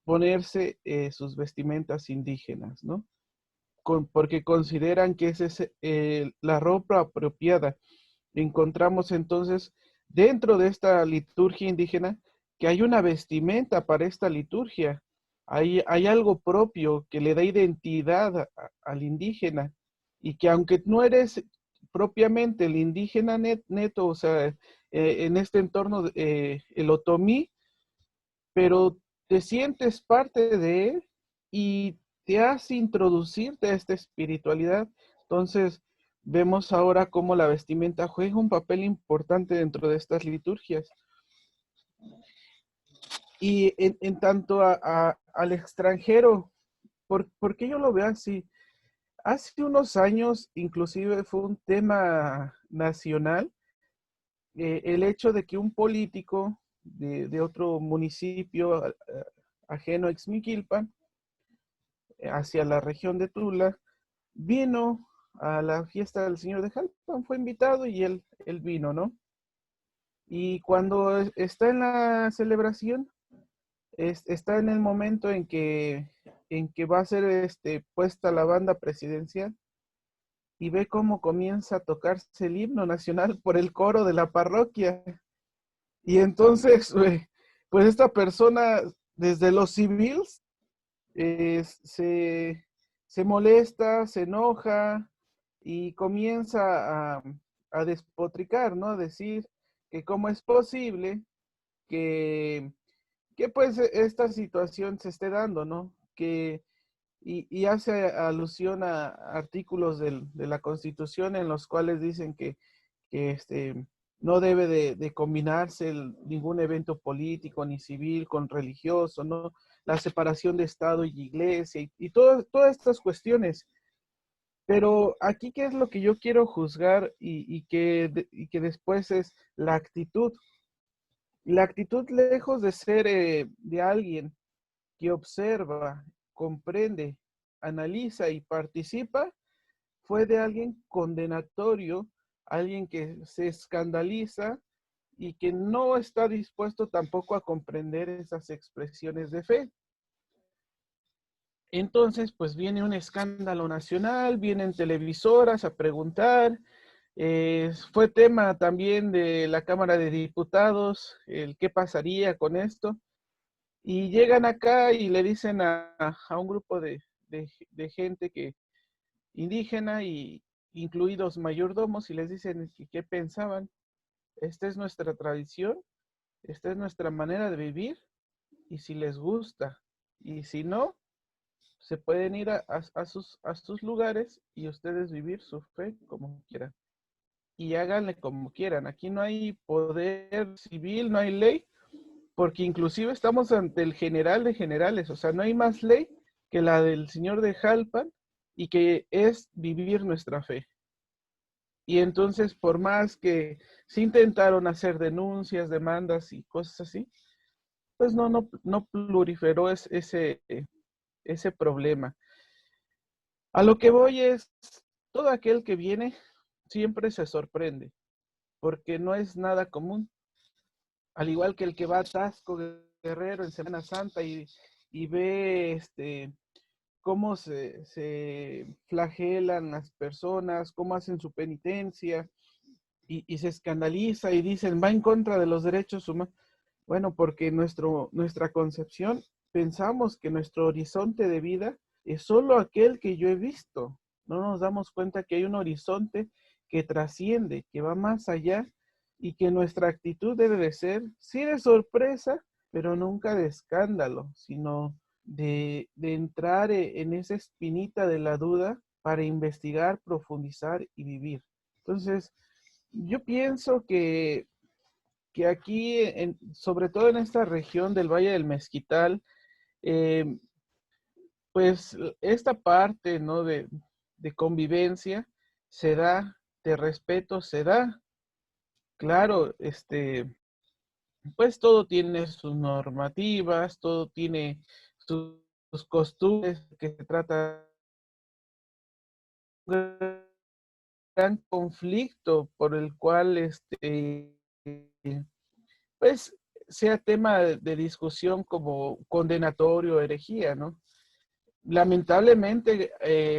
ponerse sus vestimentas indígenas, ¿no? Porque consideran que esa es la ropa apropiada. Encontramos entonces dentro de esta liturgia indígena que hay una vestimenta para esta liturgia. Hay algo propio que le da identidad al indígena y que aunque no eres propiamente el indígena neto, o sea, en este entorno, el otomí, pero te sientes parte de él y te hace introducirte a esta espiritualidad. Entonces, vemos ahora cómo la vestimenta juega un papel importante dentro de estas liturgias. Y en tanto al extranjero, ¿por qué yo lo veo así? Hace unos años, inclusive fue un tema nacional, el hecho de que un político de otro municipio ajeno a Ixmiquilpan, hacia la región de Tula, vino a la fiesta del Señor de Jalpan, fue invitado y él vino, ¿no? Y cuando está en la celebración, está en el momento en que va a ser puesta la banda presidencial y ve cómo comienza a tocarse el himno nacional por el coro de la parroquia. Y entonces, pues esta persona, desde los civiles, se molesta, se enoja y comienza a despotricar, ¿no? A decir que cómo es posible que, que pues esta situación se esté dando, ¿no? Y hace alusión a artículos de la Constitución en los cuales dicen que no debe de combinarse ningún evento político ni civil con religioso, ¿no? La separación de Estado y Iglesia y todas estas cuestiones. Pero aquí, ¿qué es lo que yo quiero juzgar y que después es la actitud? La actitud, lejos de ser de alguien que observa, comprende, analiza y participa, fue de alguien condenatorio, alguien que se escandaliza y que no está dispuesto tampoco a comprender esas expresiones de fe. Entonces, pues viene un escándalo nacional, vienen televisoras a preguntar, fue tema también de la Cámara de Diputados, el qué pasaría con esto, y llegan acá y le dicen a un grupo de gente indígena, y incluidos mayordomos, y les dicen que qué pensaban. Esta es nuestra tradición, esta es nuestra manera de vivir, y si les gusta, y si no, se pueden ir a sus lugares y ustedes vivir su fe como quieran. Y háganle como quieran. Aquí no hay poder civil, no hay ley, porque inclusive estamos ante el general de generales, o sea, no hay más ley que la del Señor de Jalpan y que es vivir nuestra fe. Y entonces, por más que se intentaron hacer denuncias, demandas y cosas así, pues no proliferó ese problema. A lo que voy es, todo aquel que viene siempre se sorprende, porque no es nada común. Al igual que el que va a Taxco Guerrero en Semana Santa y ve cómo se flagelan las personas, cómo hacen su penitencia, y se escandaliza y dicen, va en contra de los derechos humanos. Bueno, porque nuestra concepción, pensamos que nuestro horizonte de vida es solo aquel que yo he visto. No nos damos cuenta que hay un horizonte que trasciende, que va más allá y que nuestra actitud debe de ser, sí de sorpresa, pero nunca de escándalo, sino de entrar en esa espinita de la duda para investigar, profundizar y vivir. Entonces, yo pienso que aquí, sobre todo en esta región del Valle del Mezquital, eh, pues esta parte, ¿no? de convivencia se da, de respeto se da. Claro, pues todo tiene sus normativas, todo tiene sus costumbres, que se trata de un gran conflicto por el cual, pues, sea tema de discusión como condenatorio, herejía, ¿no? Lamentablemente,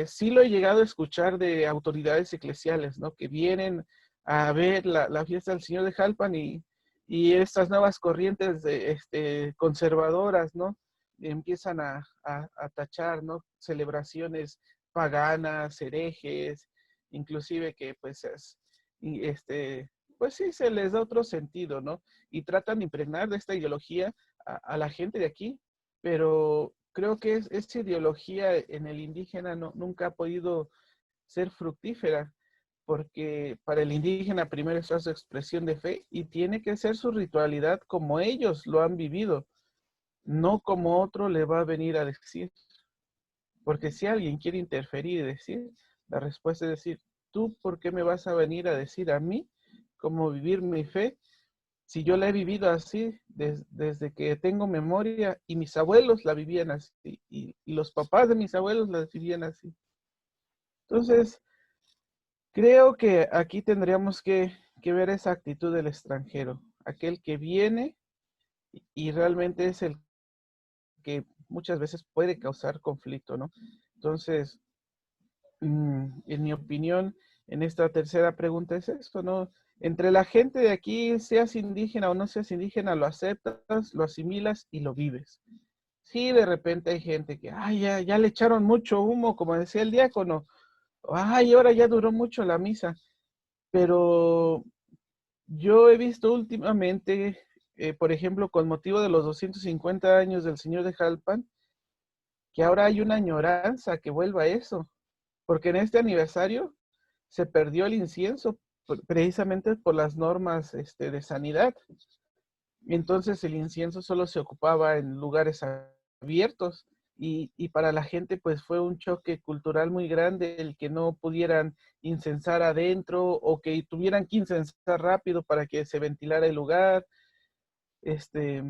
sí lo he llegado a escuchar de autoridades eclesiales, ¿no? Que vienen a ver la fiesta del Señor de Jalpan y estas nuevas corrientes conservadoras, ¿no? Empiezan a tachar, ¿no? Celebraciones paganas, herejes, inclusive que pues pues sí se les da otro sentido, ¿no? Y tratan de impregnar de esta ideología a la gente de aquí, pero creo que esta ideología en el indígena nunca ha podido ser fructífera, porque para el indígena primero está su expresión de fe y tiene que ser su ritualidad como ellos lo han vivido, no como otro le va a venir a decir. Porque si alguien quiere interferir y decir, la respuesta es decir, ¿tú por qué me vas a venir a decir a mí cómo vivir mi fe si yo la he vivido así desde que tengo memoria y mis abuelos la vivían así y los papás de mis abuelos la vivían así? Entonces, creo que aquí tendríamos que ver esa actitud del extranjero, aquel que viene y realmente es el que muchas veces puede causar conflicto, ¿no? Entonces, en mi opinión, en esta tercera pregunta es esto, ¿no? Entre la gente de aquí, seas indígena o no seas indígena, lo aceptas, lo asimilas y lo vives. Sí, de repente hay gente que, ay, ya le echaron mucho humo, como decía el diácono, ay, ahora ya duró mucho la misa, pero yo he visto últimamente, por ejemplo, con motivo de los 250 años del Señor de Jalpan, que ahora hay una añoranza que vuelva a eso, porque en este aniversario se perdió el incienso precisamente por las normas de sanidad. Entonces el incienso solo se ocupaba en lugares abiertos y para la gente pues fue un choque cultural muy grande el que no pudieran incensar adentro o que tuvieran que incensar rápido para que se ventilara el lugar. Este,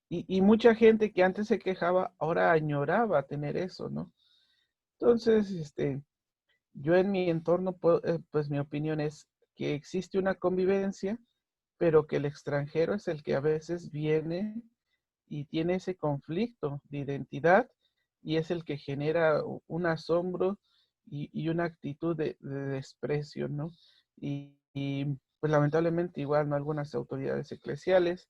y mucha gente que antes se quejaba ahora añoraba tener eso, ¿no? Entonces, yo en mi entorno, pues mi opinión es que existe una convivencia, pero que el extranjero es el que a veces viene y tiene ese conflicto de identidad y es el que genera un asombro y una actitud de desprecio, ¿no? Y, pues lamentablemente igual, ¿no? Algunas autoridades eclesiales,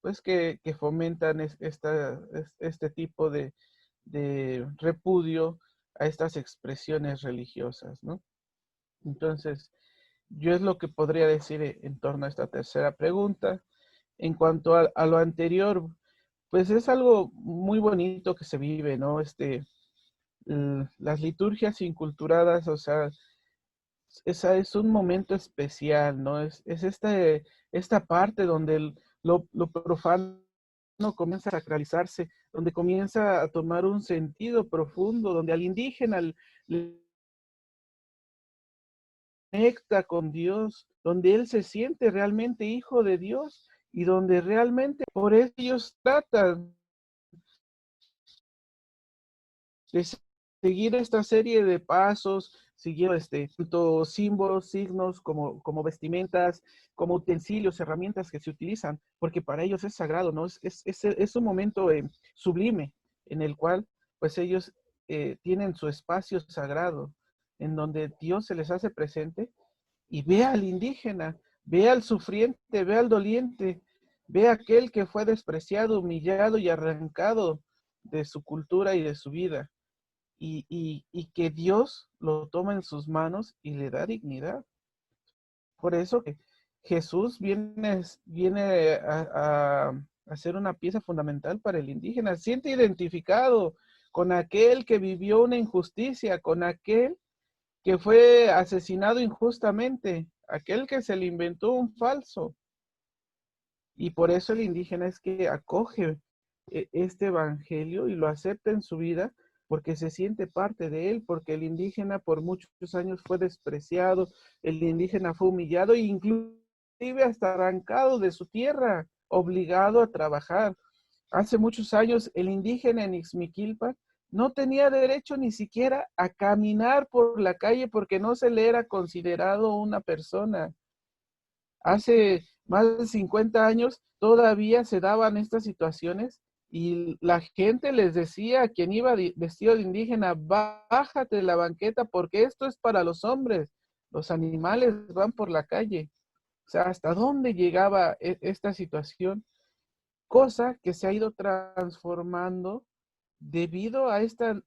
pues que fomentan este tipo de repudio a estas expresiones religiosas, ¿no? Entonces, yo es lo que podría decir en torno a esta tercera pregunta. En cuanto a lo anterior, pues es algo muy bonito que se vive, ¿no? Las liturgias inculturadas, o sea, esa es un momento especial, ¿no? Es esta parte donde lo profano comienza a sacralizarse, donde comienza a tomar un sentido profundo, donde al indígena le conecta con Dios, donde él se siente realmente hijo de Dios y donde realmente por eso ellos tratan de seguir esta serie de pasos, siguiendo tanto símbolos, signos, como vestimentas, como utensilios, herramientas que se utilizan, porque para ellos es sagrado, ¿no? Es un momento sublime en el cual pues ellos tienen su espacio sagrado, en donde Dios se les hace presente y ve al indígena, ve al sufriente, ve al doliente, ve a aquel que fue despreciado, humillado y arrancado de su cultura y de su vida. Y que Dios lo toma en sus manos y le da dignidad. Por eso que Jesús viene a ser una pieza fundamental para el indígena. Siente identificado con aquel que vivió una injusticia, con aquel que fue asesinado injustamente, aquel que se le inventó un falso. Y por eso el indígena es que acoge este evangelio y lo acepta en su vida porque se siente parte de él, porque el indígena por muchos años fue despreciado, el indígena fue humillado e inclusive hasta arrancado de su tierra, obligado a trabajar. Hace muchos años el indígena en Ixmiquilpan no tenía derecho ni siquiera a caminar por la calle porque no se le era considerado una persona. Hace más de 50 años todavía se daban estas situaciones y la gente les decía a quien iba vestido de indígena, bájate de la banqueta porque esto es para los hombres, los animales van por la calle. O sea, ¿hasta dónde llegaba esta situación? Cosa que se ha ido transformando debido a esta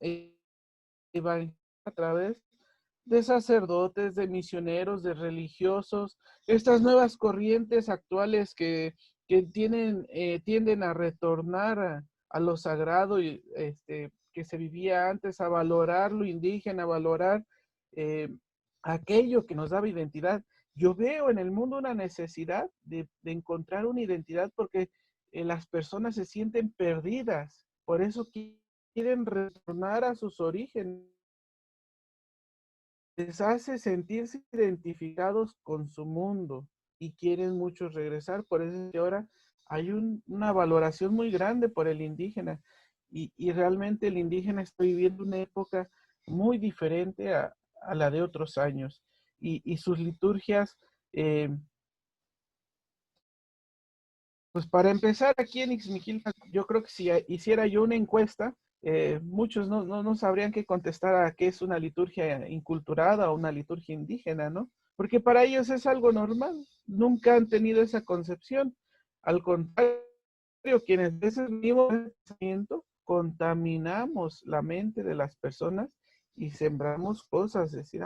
evangelio a través de sacerdotes, de misioneros, de religiosos, estas nuevas corrientes actuales que tienden a retornar a lo sagrado y que se vivía antes, a valorar lo indígena, a valorar eh, aquello que nos daba identidad. Yo veo en el mundo una necesidad de encontrar una identidad porque las personas se sienten perdidas, por eso quieren retornar a sus orígenes, les hace sentirse identificados con su mundo y quieren muchos regresar. Por eso es que ahora hay una valoración muy grande por el indígena y realmente el indígena está viviendo una época muy diferente a la de otros años y sus liturgias, pues para empezar aquí en Ixmiquilpan, yo creo que si hiciera yo una encuesta, muchos no sabrían qué contestar a qué es una liturgia inculturada o una liturgia indígena, ¿no? Porque para ellos es algo normal, nunca han tenido esa concepción. Al contrario, quienes a veces vivimos ese pensamiento, contaminamos la mente de las personas y sembramos cosas, decir,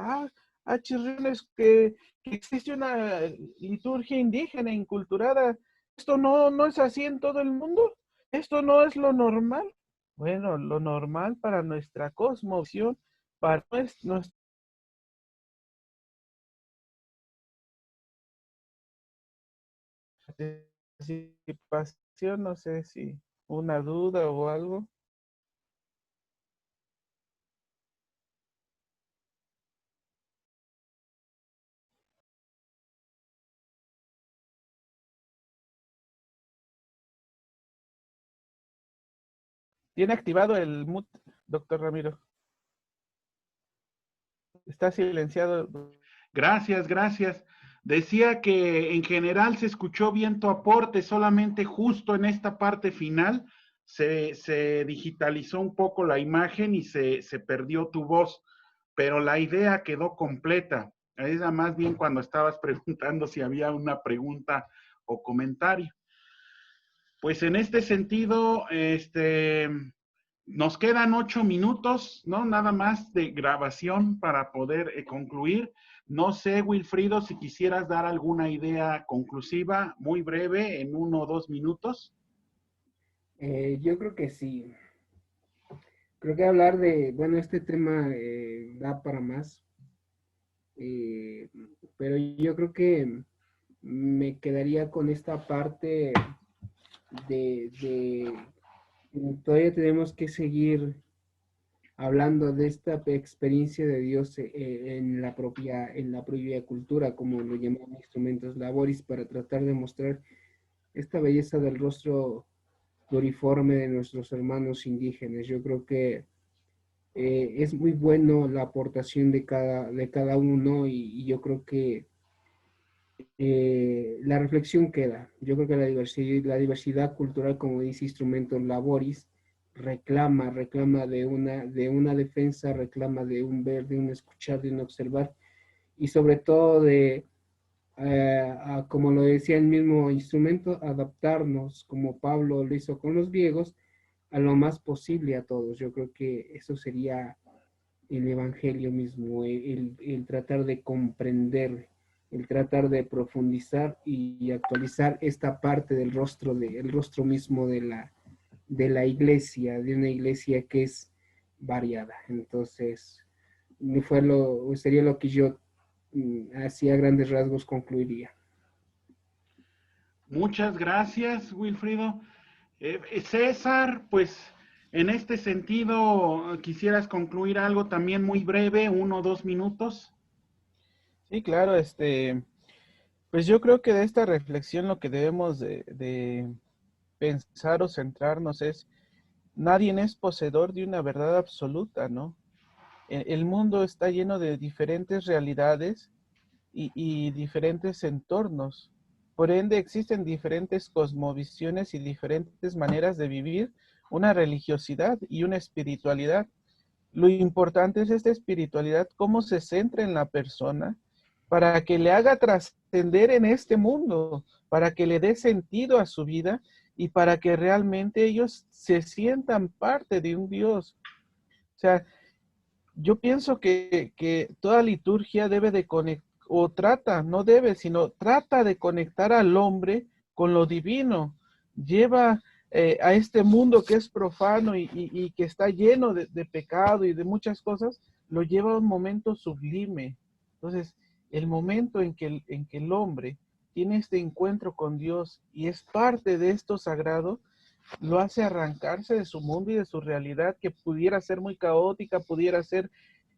chirriones, que existe una liturgia indígena inculturada. Esto no es así en todo el mundo. Esto no es lo normal. Bueno, lo normal para nuestra cosmovisión, para nuestra participación, no sé si una duda o algo. Tiene activado el mute, doctor Ramiro. Está silenciado. Gracias, gracias. Decía que en general se escuchó bien tu aporte, solamente justo en esta parte final se digitalizó un poco la imagen y se perdió tu voz, pero la idea quedó completa. Era más bien cuando estabas preguntando si había una pregunta o comentario. Pues en este sentido, nos quedan 8 minutos, ¿no? Nada más de grabación para poder concluir. No sé, Wilfrido, si quisieras dar alguna idea conclusiva, muy breve, en 1 o 2 minutos. Yo creo que sí. Creo que hablar de, bueno, este tema da para más, pero yo creo que me quedaría con esta parte de todavía tenemos que seguir hablando de esta experiencia de Dios en la propia cultura, como lo llaman instrumentos laboris, para tratar de mostrar esta belleza del rostro pluriforme de nuestros hermanos indígenas. Yo creo que es muy bueno la aportación de cada uno y yo creo que la reflexión queda. Yo creo que la diversidad cultural, como dice Instrumentos Laboris, reclama de una defensa, reclama de un ver, de un escuchar, de un observar. y sobre todo de, como lo decía el mismo instrumento, adaptarnos, como Pablo lo hizo con los griegos, a lo más posible a todos. Yo creo que eso sería el evangelio mismo, el tratar de comprender, el tratar de profundizar y actualizar esta parte del rostro, el rostro mismo de la iglesia, de una iglesia que es variada. Entonces, sería lo que yo así a grandes rasgos concluiría. Muchas gracias, Wilfrido. César, pues en este sentido, quisieras concluir algo también muy breve, 1 o 2 minutos. Sí, claro, pues yo creo que de esta reflexión lo que debemos de pensar o centrarnos es, nadie es poseedor de una verdad absoluta, ¿no? El mundo está lleno de diferentes realidades y diferentes entornos. Por ende, existen diferentes cosmovisiones y diferentes maneras de vivir una religiosidad y una espiritualidad. Lo importante es esta espiritualidad, cómo se centra en la persona para que le haga trascender en este mundo, para que le dé sentido a su vida y para que realmente ellos se sientan parte de un Dios. O sea, yo pienso que toda liturgia debe de conectar, o trata, no debe, sino trata de conectar al hombre con lo divino. Lleva a este mundo que es profano y que está lleno de pecado y de muchas cosas, lo lleva a un momento sublime. Entonces, el momento en que el hombre tiene este encuentro con Dios y es parte de esto sagrado, lo hace arrancarse de su mundo y de su realidad, que pudiera ser muy caótica, pudiera ser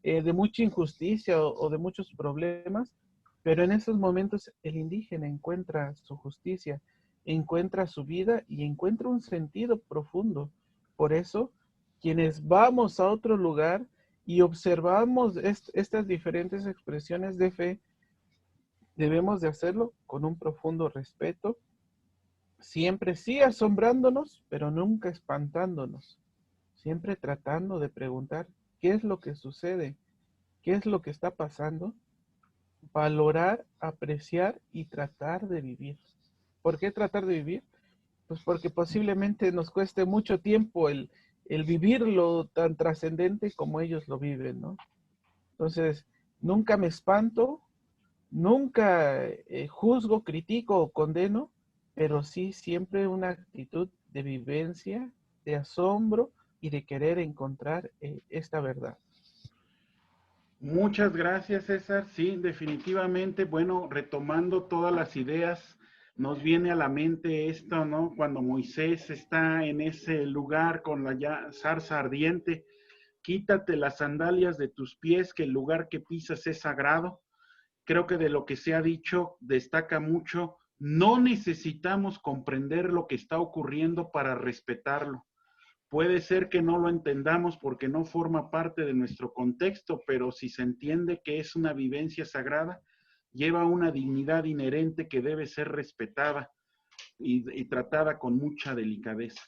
de mucha injusticia o de muchos problemas, pero en esos momentos el indígena encuentra su justicia, encuentra su vida y encuentra un sentido profundo. Por eso, quienes vamos a otro lugar y observamos estas diferentes expresiones de fe, debemos de hacerlo con un profundo respeto, siempre sí asombrándonos, pero nunca espantándonos, siempre tratando de preguntar qué es lo que sucede, qué es lo que está pasando, valorar, apreciar y tratar de vivir. ¿Por qué tratar de vivir? Pues porque posiblemente nos cueste mucho tiempo el vivir lo tan trascendente como ellos lo viven, ¿no? Entonces, nunca me espanto, nunca juzgo, critico o condeno, pero sí siempre una actitud de vivencia, de asombro y de querer encontrar esta verdad. Muchas gracias, César. Sí, definitivamente, bueno, retomando todas las ideas, nos viene a la mente esto, ¿no? Cuando Moisés está en ese lugar con la zarza ardiente, quítate las sandalias de tus pies, que el lugar que pisas es sagrado. Creo que de lo que se ha dicho destaca mucho, no necesitamos comprender lo que está ocurriendo para respetarlo. Puede ser que no lo entendamos porque no forma parte de nuestro contexto, pero si se entiende que es una vivencia sagrada, lleva una dignidad inherente que debe ser respetada y tratada con mucha delicadeza.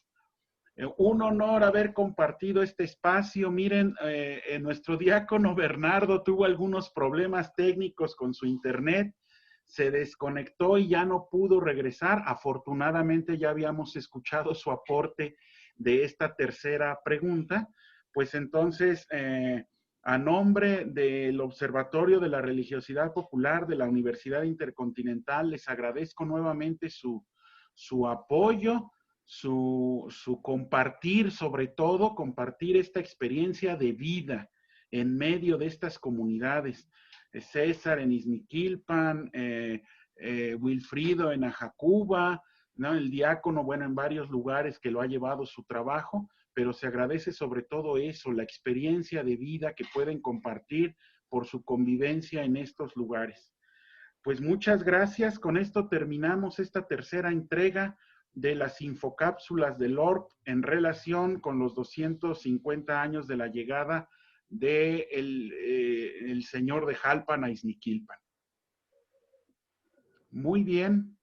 Un honor haber compartido este espacio. Miren, nuestro diácono Bernardo tuvo algunos problemas técnicos con su internet, se desconectó y ya no pudo regresar. Afortunadamente ya habíamos escuchado su aporte de esta tercera pregunta. Pues entonces, a nombre del Observatorio de la Religiosidad Popular de la Universidad Intercontinental, les agradezco nuevamente su apoyo, su compartir, sobre todo compartir esta experiencia de vida en medio de estas comunidades. César en Izmiquilpan, Wilfrido en Ajacuba, ¿no? El diácono, bueno, en varios lugares que lo ha llevado su trabajo, pero se agradece sobre todo eso, la experiencia de vida que pueden compartir por su convivencia en estos lugares. Pues muchas gracias. Con esto terminamos esta tercera entrega de las infocápsulas del ORP en relación con los 250 años de la llegada de el señor de Jalpan a Izmiquilpan. Muy bien.